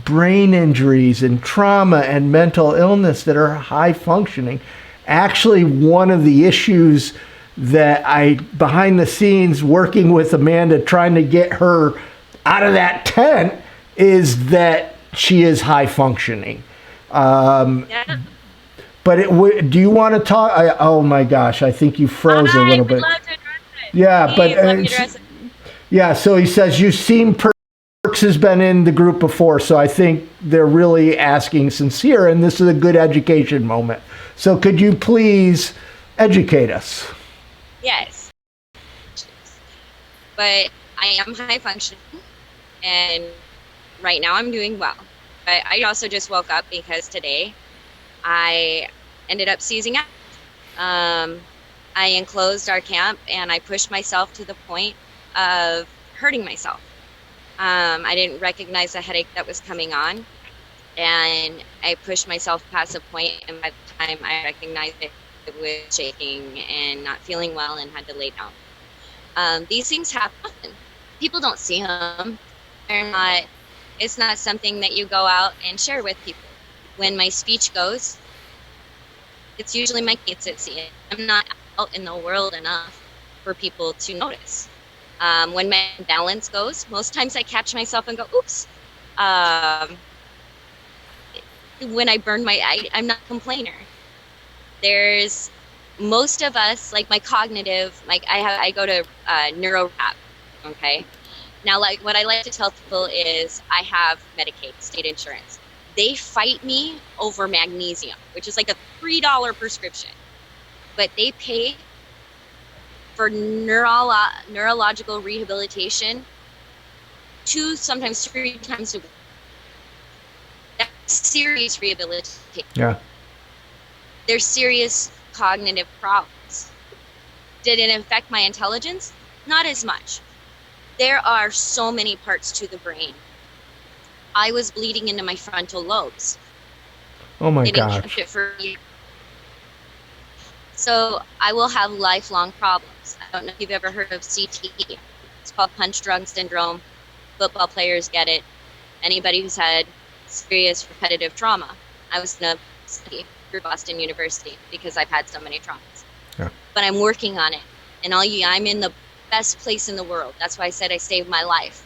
brain injuries and trauma and mental illness that are high functioning. Actually, one of the issues that behind the scenes, working with Amanda, trying to get her out of that tent, is that she is high functioning. Yeah. But do you want to talk? Oh my gosh, I think you froze a little bit. Love to address it. Yeah, Please, let me but address it. yeah. So he says you seem Perks has been in the group before, so I think they're really asking sincere, and this is a good education moment. So could you please educate us? Yes. But I am high functioning, and right now I'm doing well. But I also just woke up because today I ended up seizing up. I enclosed our camp, and I pushed myself to the point of hurting myself. I didn't recognize the headache that was coming on, and I pushed myself past a point, and by the time I recognized it, I was shaking and not feeling well and had to lay down. These things happen often. People don't see them. It's not something that you go out and share with people. When my speech goes, it's usually my kids that see it. I'm not out in the world enough for people to notice. When my balance goes, most times I catch myself and go, oops. When I burn I'm not a complainer. There's most of us, like my cognitive, like I go to neuro rehab, okay? Now, like what I like to tell people is I have Medicaid, state insurance. They fight me over magnesium, which is like a $3 prescription, but they pay for neurological rehabilitation 2, sometimes 3 times a week. That's serious rehabilitation. Yeah. There's serious cognitive problems. Did it affect my intelligence? Not as much. There are so many parts to the brain. I was bleeding into my frontal lobes. Oh my They didn't gosh. catch it for years. So I will have lifelong problems. I don't know if you've ever heard of CTE. It's called punch drunk syndrome. Football players get it. Anybody who's had serious repetitive trauma. I was in a study through Boston University because I've had so many traumas. Yeah. But I'm working on it. And I'm in the best place in the world. That's why I said I saved my life.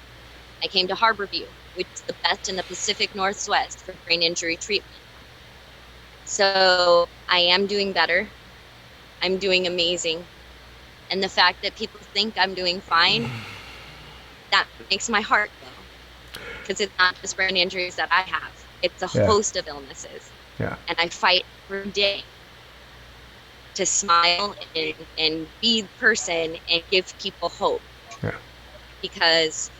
I came to Harborview, which is the best in the Pacific Northwest for brain injury treatment. So I am doing better. I'm doing amazing. And the fact that people think I'm doing fine, that makes my heart go. Because it's not just brain injuries that I have. It's a host of illnesses. Yeah. And I fight every day to smile and be the person and give people hope. Yeah. Because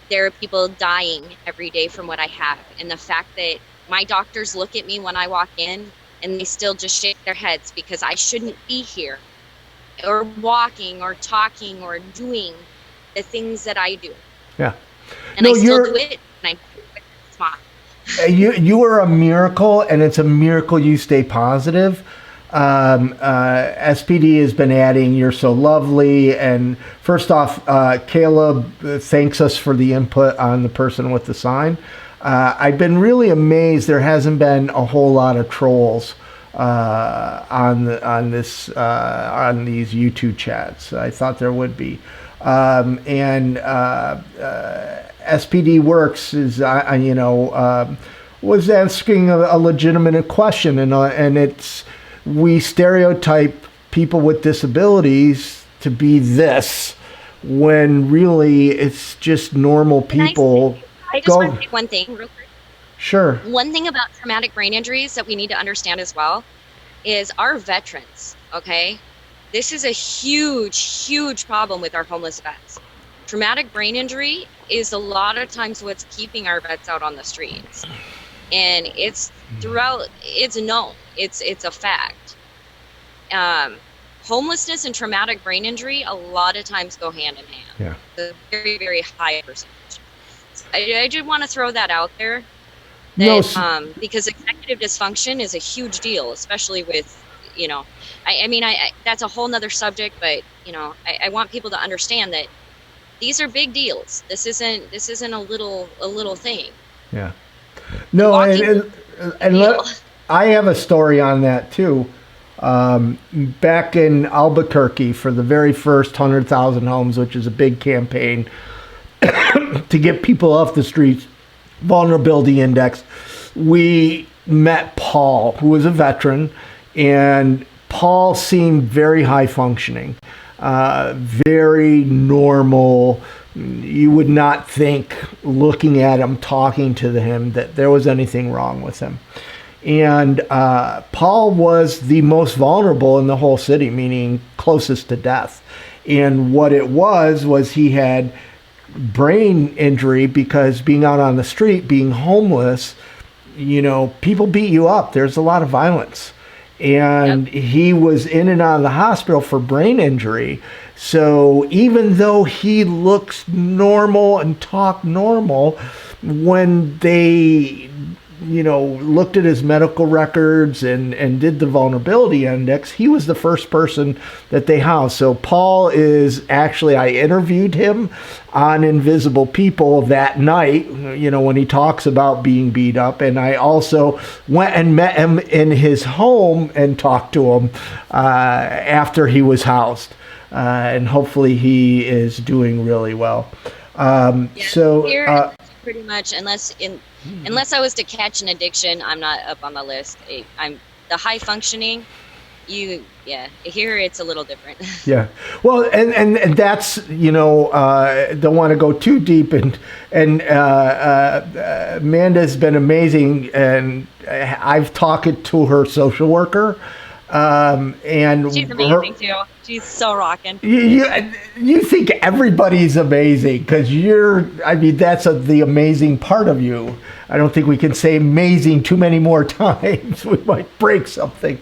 there are people dying every day from what I have. And the fact that my doctors look at me when I walk in and they still just shake their heads because I shouldn't be here or walking or talking or doing the things that I do. Yeah. And I still do it and I smile. You are a miracle, and it's a miracle you stay positive. SPD has been adding, you're so lovely. And first off, Caleb thanks us for the input on the person with the sign. I've been really amazed there hasn't been a whole lot of trolls on these YouTube chats. I thought there would be. SPD Works is, was asking a legitimate question, and it's, we stereotype people with disabilities to be this, when really it's just normal people. I just want to say one thing real quick. Sure. One thing about traumatic brain injuries that we need to understand as well is our veterans, okay? This is a huge, huge problem with our homeless vets. Traumatic brain injury is a lot of times what's keeping our vets out on the streets. And it's known. It's a fact. Homelessness and traumatic brain injury a lot of times go hand in hand. Yeah. It's a very, very high percentage. So I just want to throw that out there. That, because executive dysfunction is a huge deal, especially with, I that's a whole nother subject, but I want people to understand that these are big deals. This isn't a little thing. Yeah. No, I have a story on that too. Back in Albuquerque for the very first 100,000 homes, which is a big campaign to get people off the streets, vulnerability index, we met Paul, who was a veteran, and Paul seemed very high functioning, very normal. You would not think, looking at him, talking to him, that there was anything wrong with him. And Paul was the most vulnerable in the whole city, meaning closest to death. And what it was he had brain injury because being out on the street, being homeless, people beat you up. There's a lot of violence. And he was in and out of the hospital for brain injury. So even though he looks normal and talk normal, when they, looked at his medical records and did the vulnerability index, he was the first person that they housed. So Paul is actually, I interviewed him on Invisible People that night, when he talks about being beat up. And I also went and met him in his home and talked to him after he was housed. And hopefully he is doing really well. Pretty much, unless I was to catch an addiction, I'm not up on the list. I'm the high functioning. here it's a little different. Yeah. Well, and that's, don't want to go too deep, and Amanda's been amazing, and I've talked to her social worker, and She's amazing too. She's so rocking. You think everybody's amazing because that's the amazing part of you. I don't think we can say amazing too many more times. We might break something,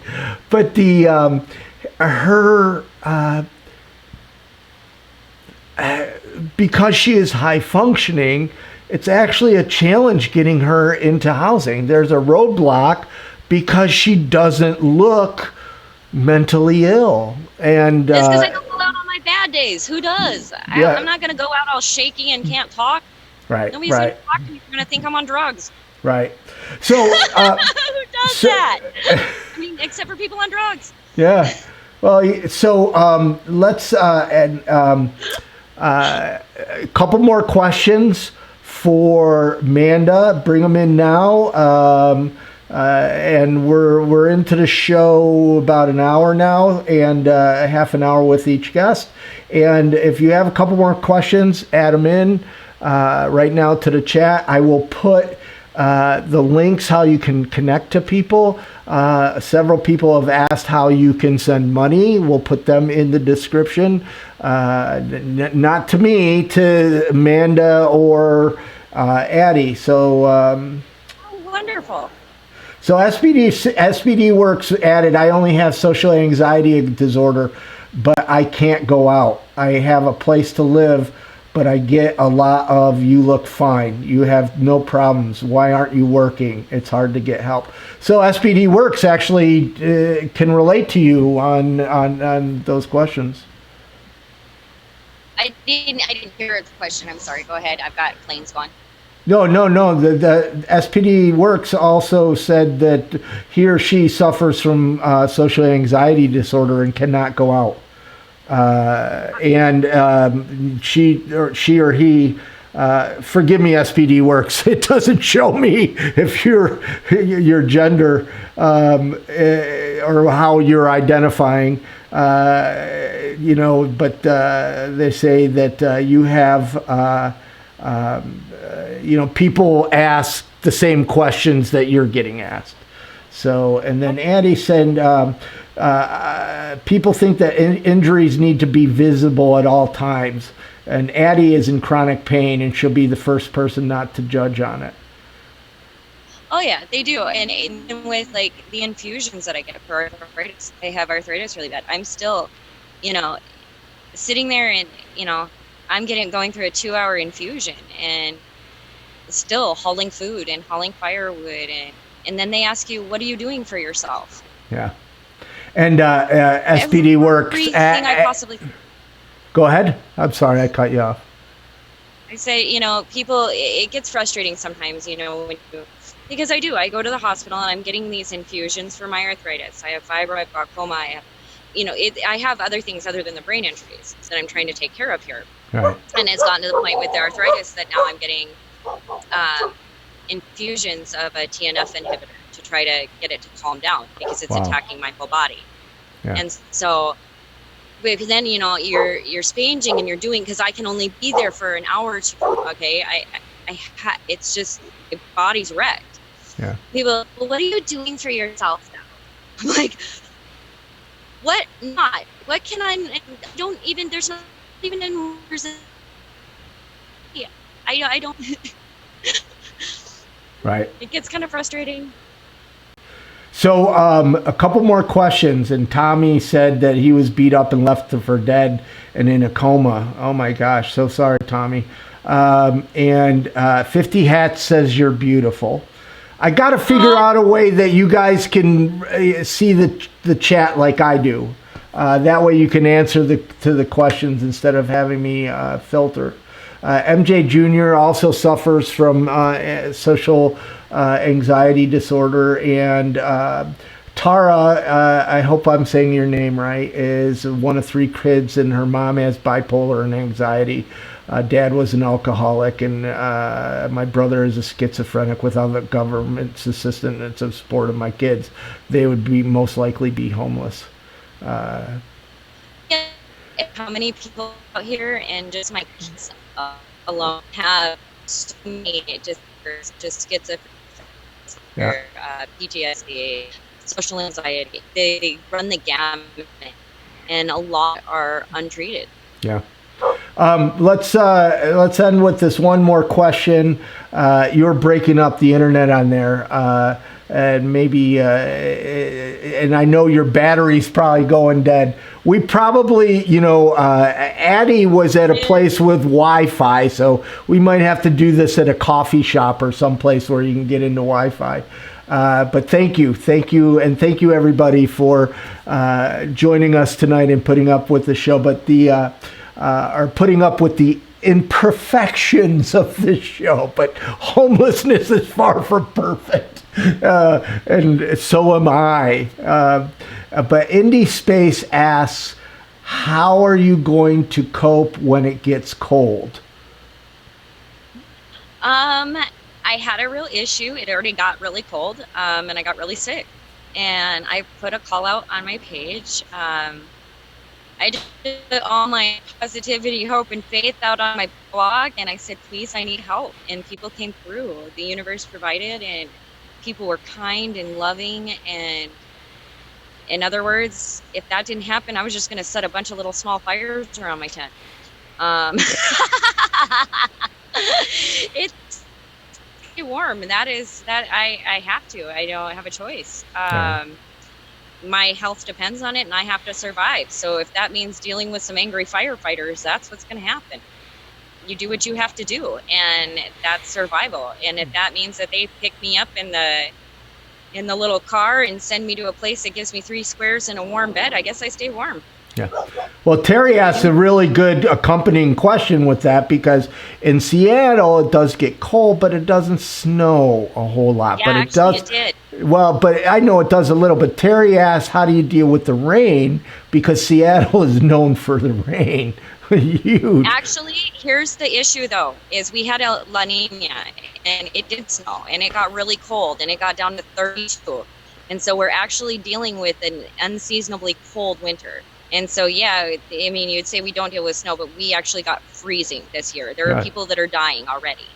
but because she is high functioning, it's actually a challenge getting her into housing. There's a roadblock because she doesn't look mentally ill. And it's because I don't go out on my bad days. Who does? Yeah. I'm not going to go out all shaky and can't talk. Right. Nobody's going to talk to me. They're going to think I'm on drugs. Right. So who does that? I mean, except for people on drugs. Yeah. Well, so let's a couple more questions for Manda. Bring them in now. And we're into the show about an hour now, and half an hour with each guest. And if you have a couple more questions, add them in right now to the chat. I will put the links how you can connect to people. Several people have asked how you can send money. We'll put them in the description. Not to me, to Manda or Addy. So wonderful. So SPD works added, I only have social anxiety disorder, but I can't go out. I have a place to live, but I get a lot of, you look fine. You have no problems. Why aren't you working? It's hard to get help. So SPD works actually can relate to you on those questions. I didn't hear the question. I'm sorry. Go ahead. I've got planes going. No. The SPD Works also said that he or she suffers from social anxiety disorder and cannot go out. She or he, forgive me, SPD Works. It doesn't show me if your gender or how you're identifying. But they say that you have. People ask the same questions that you're getting asked. So, and then Addy said, people think that injuries need to be visible at all times. And Addy is in chronic pain, and she'll be the first person not to judge on it. Oh yeah, they do. And even with like the infusions that I get for arthritis, I have arthritis really bad. I'm still, sitting there and, I'm going through a 2-hour infusion and still hauling food and hauling firewood. And then they ask you, what are you doing for yourself? Yeah. And SPD Works. Everything I possibly. Go ahead. I'm sorry, I cut you off. I say, people, it gets frustrating sometimes, because I go to the hospital and I'm getting these infusions for my arthritis. I have fibro, I have glaucoma, I have, I have other things other than the brain injuries that I'm trying to take care of here. Right. And it's gotten to the point with the arthritis that now I'm getting infusions of a TNF inhibitor to try to get it to calm down because it's attacking my whole body. Yeah. And so but then, you're spanging and you're doing, because I can only be there for an hour or two. Okay. It's just, the body's wrecked. Yeah. People, well, what are you doing for yourself now? I'm like, what not? What can there's not even in I don't. Right. It gets kind of frustrating. So a couple more questions, and Tommy said that he was beat up and left for dead and in a coma. Oh my gosh, so sorry, Tommy. And 50 Hats says you're beautiful. I got to figure out a way that you guys can see the chat like I do. That way you can answer to the questions instead of having me filter. MJ Jr. also suffers from social anxiety disorder, and Tara, I hope I'm saying your name right, is one of 3 kids, and her mom has bipolar and anxiety. Dad was an alcoholic, and my brother is a schizophrenic. Without the government's assistance and support of my kids, they would most likely be homeless. Yeah, how many people out here, and just my kids alone have so many just schizophrenia, Yeah. PTSD, social anxiety. They run the gamut, and a lot are untreated. Yeah. Let's end with this one more question. You're breaking up the internet on there, and maybe, and I know your battery's probably going dead. We probably, Addy was at a place with Wi-Fi, so we might have to do this at a coffee shop or someplace where you can get into Wi-Fi. But thank you, and thank you everybody for joining us tonight and putting up with the show. But are putting up with the imperfections of this show, but homelessness is far from perfect, and so am I. But Indie Space asks, how are you going to cope when it gets cold? I had a real issue. It already got really cold, and I got really sick. And I put a call out on my page. I did all my positivity, hope, and faith out on my blog, and I said, please, I need help. And people came through. The universe provided, and people were kind and loving. And in other words, if that didn't happen, I was just going to set a bunch of little small fires around my tent. It's warm, and that I have to. I don't have a choice. My health depends on it, and I have to survive. So if that means dealing with some angry firefighters, that's what's going to happen. You do what you have to do, and that's survival. And if that means that they pick me up in the little car and send me to a place that gives me 3 squares and a warm bed, I guess I stay warm. Yeah. Well, Terry asked a really good accompanying question with that, because in Seattle it does get cold, but it doesn't snow a whole lot. Yeah, but it actually, does. It did. Well, but I know it does a little. But Terry asked, how do you deal with the rain? Because Seattle is known for the rain. Huge. Actually, here's the issue, though, is we had a La Nina, and it did snow, and it got really cold, and it got down to 32. And so we're actually dealing with an unseasonably cold winter. And so, yeah, I mean, you'd say we don't deal with snow, but we actually got freezing this year. There are people that are dying already.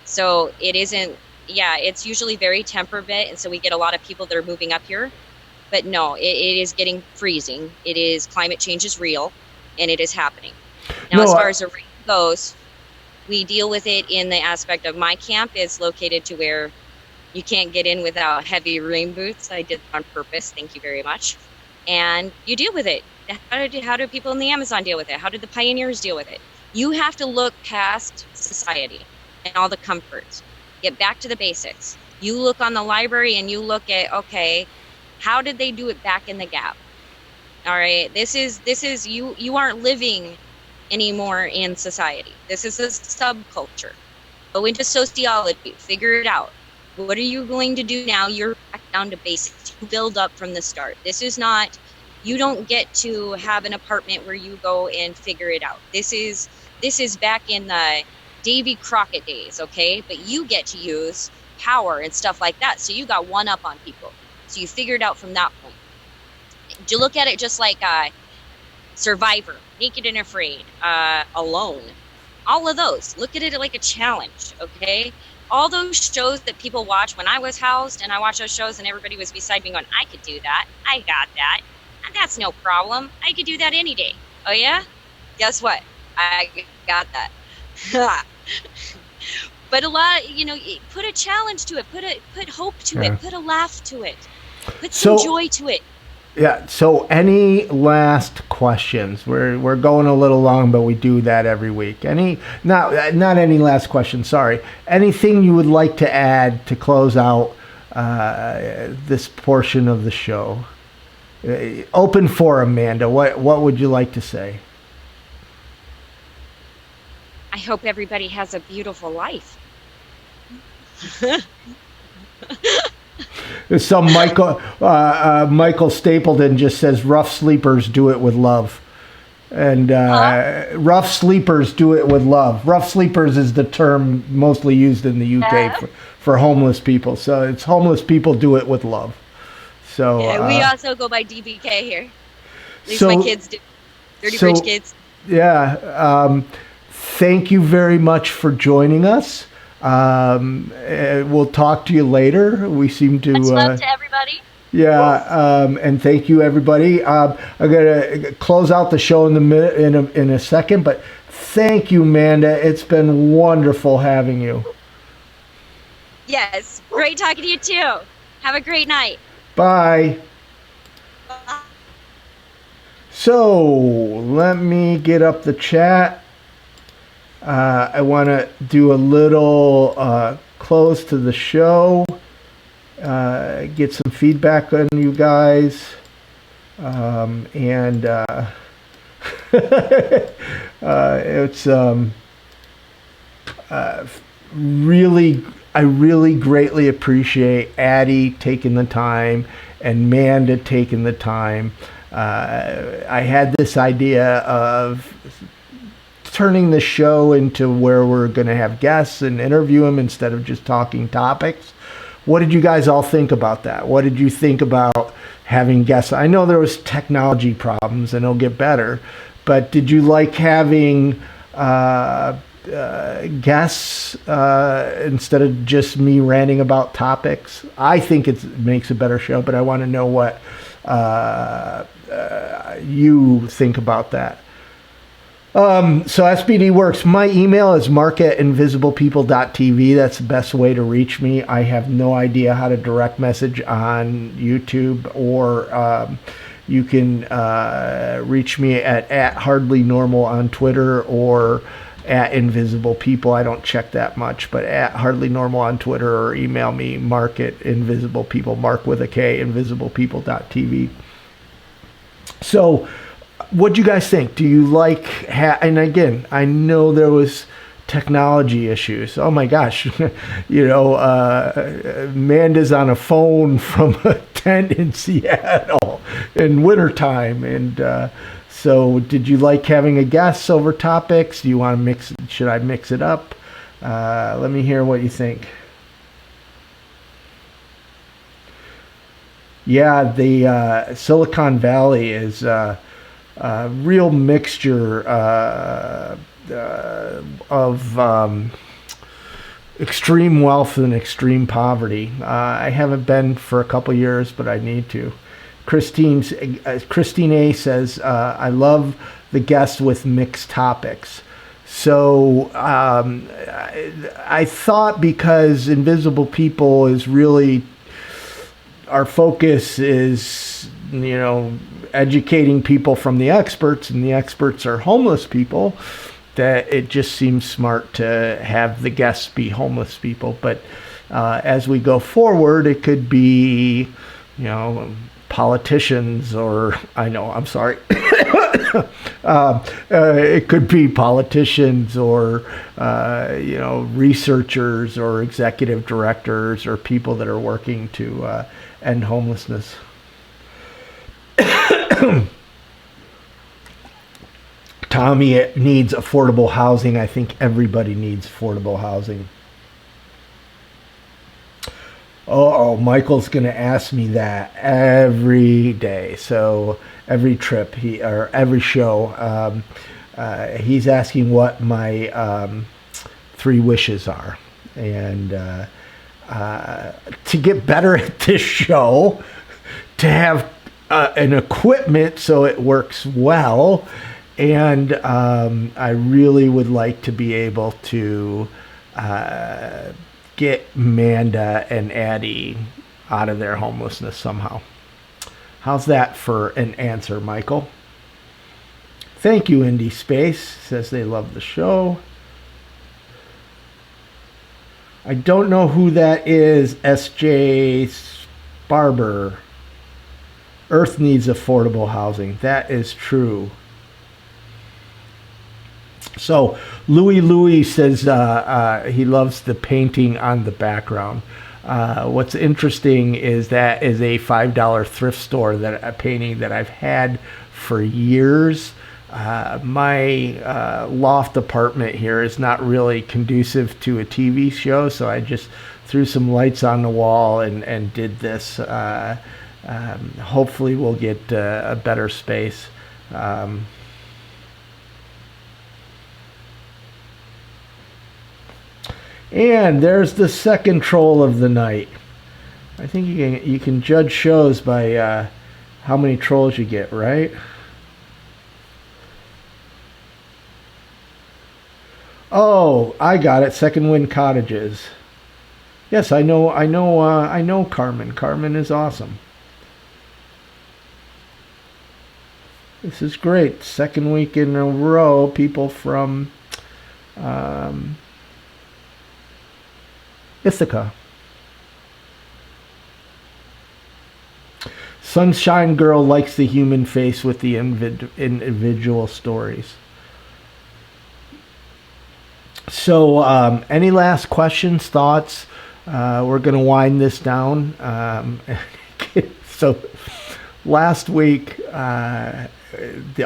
So it isn't, it's usually very temperate. And so we get a lot of people that are moving up here. But no, it is getting freezing. Climate change is real, and it is happening. Now, as far as the rain goes, we deal with it in the aspect of my camp is located to where you can't get in without heavy rain boots. I did on purpose. Thank you very much. And you deal with it. How do people in the Amazon deal with it? How did the pioneers deal with it? You have to look past society and all the comforts. Get back to the basics. You look on the library and you look at, okay, how did they do it back in the gap? All right, this is you aren't living anymore in society. This is a subculture. Go into sociology, figure it out. What are you going to do now? You're back down to basics. You build up from the start. This is not, you don't get to have an apartment where you go and figure it out. This is back in the Davy Crockett days, okay? But you get to use power and stuff like that. So you got one up on people. So you figure it out from that point. Do you look at it just like Survivor, Naked and Afraid, Alone? All of those. Look at it like a challenge, okay? All those shows that people watch when I was housed, and I watched those shows and everybody was beside me going, I could do that. I got that. That's no problem. I could do that any day. Oh, yeah? Guess what? I got that. But a lot, put a challenge to it. Put hope to it. Put a laugh to it. Put some joy to it. Yeah. So any last questions? We're going a little long, but we do that every week. Not any last questions. Sorry. Anything you would like to add to close out this portion of the show? Open forum, Manda. What would you like to say? I hope everybody has a beautiful life. Some Michael Stapleton just says rough sleepers do it with love. And rough sleepers do it with love. Rough sleepers is the term mostly used in the UK for homeless people. So it's homeless people do it with love. So we also go by DBK here. At least my kids do. Dirty rich kids. Yeah. Thank you very much for joining us. We'll talk to you later. We seem to. Much love to everybody. Yeah, and thank you, everybody. I'm gonna close out the show in a second, but thank you, Manda. It's been wonderful having you. Yes, great talking to you too. Have a great night. Bye. So let me get up the chat. I want to do a little close to the show. Get some feedback on you guys, and it's really, I really greatly appreciate Addy taking the time and Manda taking the time. I had this idea of turning the show into where we're going to have guests and interview them instead of just talking topics. What did you guys all think about that? What did you think about having guests? I know there was technology problems and it'll get better, but did you like having guests instead of just me ranting about topics? I think it makes a better show, but I want to know what you think about that. So SBD works. My email is mark@invisiblepeople.tv. That's the best way to reach me. I have no idea how to direct message on YouTube, or you can reach me at Hardly Normal on Twitter, or at Invisible People. I don't check that much, but at Hardly Normal on Twitter, or email me, mark@invisiblepeople, Mark with a K, invisiblepeople.tv. So what'd you guys think? Do you like, and again, I know there was technology issues. Oh my gosh, Manda's on a phone from a tent in Seattle in wintertime. And so did you like having a guest over topics? Do you want to should I mix it up? Let me hear what you think. Yeah, the Silicon Valley is a real mixture of extreme wealth and extreme poverty. I haven't been for a couple years, but I need to. Christine A says, I love the guests with mixed topics. So I thought, because Invisible People is really, our focus is, educating people from the experts, and the experts are homeless people, that it just seems smart to have the guests be homeless people. But as we go forward, it could be, politicians, or it could be politicians, or researchers, or executive directors, or people that are working to end homelessness. Tommy needs affordable housing. I think everybody needs affordable housing. Oh, Michael's going to ask me that every day. So every trip, every show, he's asking what my 3 wishes are. And to get better at this show, to have an equipment so it works well, and I really would like to be able to get Manda and Addy out of their homelessness somehow. How's that for an answer, Michael? Thank you, Indie Space. Says they love the show. I don't know who that is, SJ Barber. Earth needs affordable housing. That is true. So Louis says he loves the painting on the background. What's interesting is that is a $5 thrift store, that a painting that I've had for years. My loft apartment here is not really conducive to a TV show, so I just threw some lights on the wall and did this. hopefully we'll get a better space. And there's the second troll of the night. I think you can judge shows by how many trolls you get, right? Oh, I got it. Second Wind Cottages. Yes, I know Carmen. Carmen is awesome. This is great. Second week in a row, people from Ithaca. Sunshine Girl likes the human face with the individual stories. So, any last questions, thoughts? We're going to wind this down. So, last week, the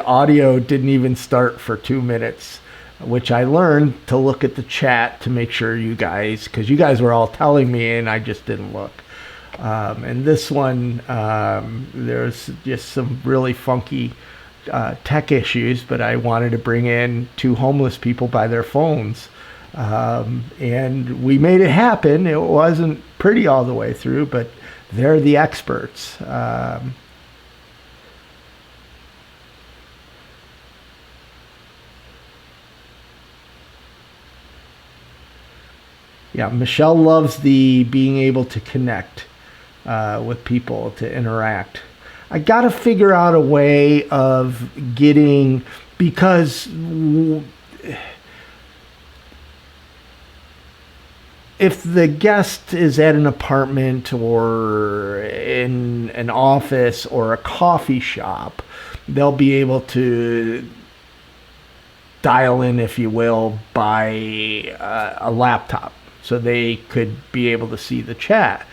audio didn't even start for 2 minutes, which I learned to look at the chat to make sure you guys, because you guys were all telling me and I just didn't look. And this one, there's just some really funky tech issues, but I wanted to bring in 2 homeless people by their phones. And we made it happen. It wasn't pretty all the way through, but they're the experts. Yeah, Michelle loves the being able to connect with people, to interact. I got to figure out a way of getting, because if the guest is at an apartment or in an office or a coffee shop, they'll be able to dial in, if you will, by a laptop. So they could be able to see the chat.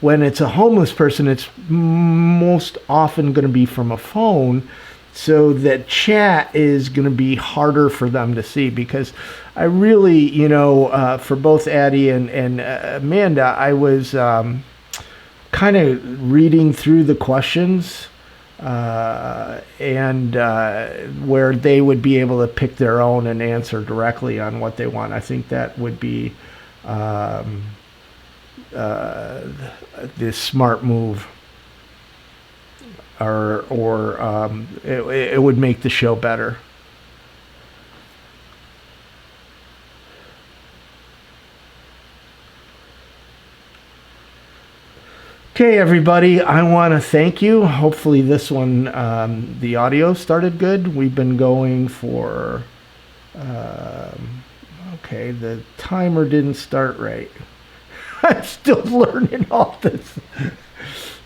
When it's a homeless person, it's most often going to be from a phone. So that chat is going to be harder for them to see, because I really, for both Addy and Manda, I was kind of reading through the questions and where they would be able to pick their own and answer directly on what they want. I think that would be the smart move, or it would make the show better. Okay, everybody, I want to thank you. Hopefully this one, the audio started good. We've been going for, okay, the timer didn't start right. I'm still learning all this.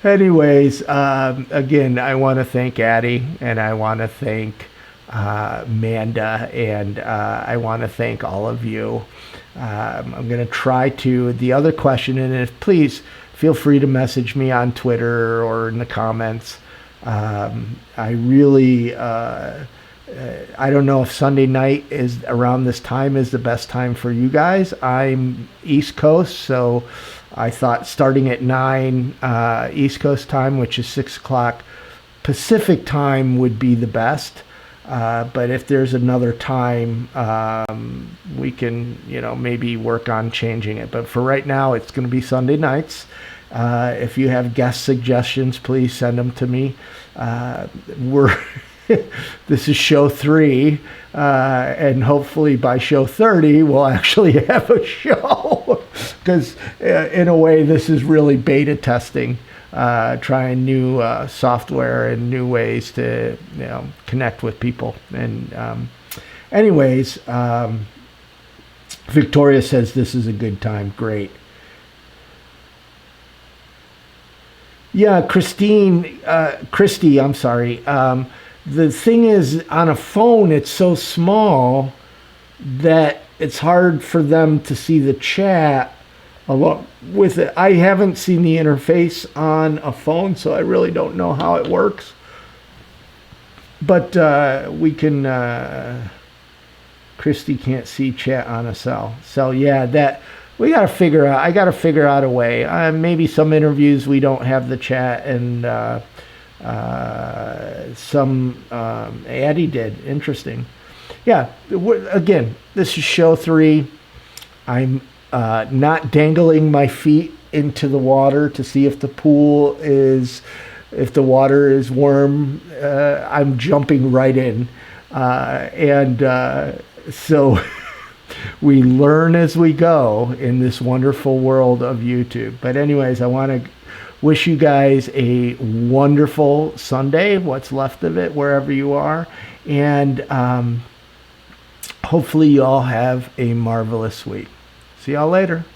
Anyways, again, I want to thank Addy, and I want to thank Manda, and I want to thank all of you. I'm going to try to, the other question, and if please feel free to message me on Twitter or in the comments. I really, I don't know if Sunday night is around this time is the best time for you guys. I'm East Coast, so I thought starting at 9 East Coast time, which is 6 o'clock Pacific time, would be the best. But if there's another time, we can, maybe work on changing it. But for right now, it's going to be Sunday nights. If you have guest suggestions, please send them to me. This is show 3, and hopefully by show 30 we'll actually have a show, because in a way this is really beta testing, trying new software and new ways to connect with people. And anyways, Victoria says this is a good time. Great. Yeah, Christy, I'm sorry. The thing is, on a phone, it's so small that it's hard for them to see the chat along with it. I haven't seen the interface on a phone, so I really don't know how it works. But we can... Christy can't see chat on a cell. So yeah, that we got to figure out. I got to figure out a way. Maybe some interviews we don't have the chat, and some Addy did. Interesting. Yeah. Again, this is show 3. I'm not dangling my feet into the water to see if the water is warm. I'm jumping right in, so. We learn as we go in this wonderful world of YouTube. But anyways, I want to wish you guys a wonderful Sunday, what's left of it, wherever you are. And hopefully you all have a marvelous week. See y'all later.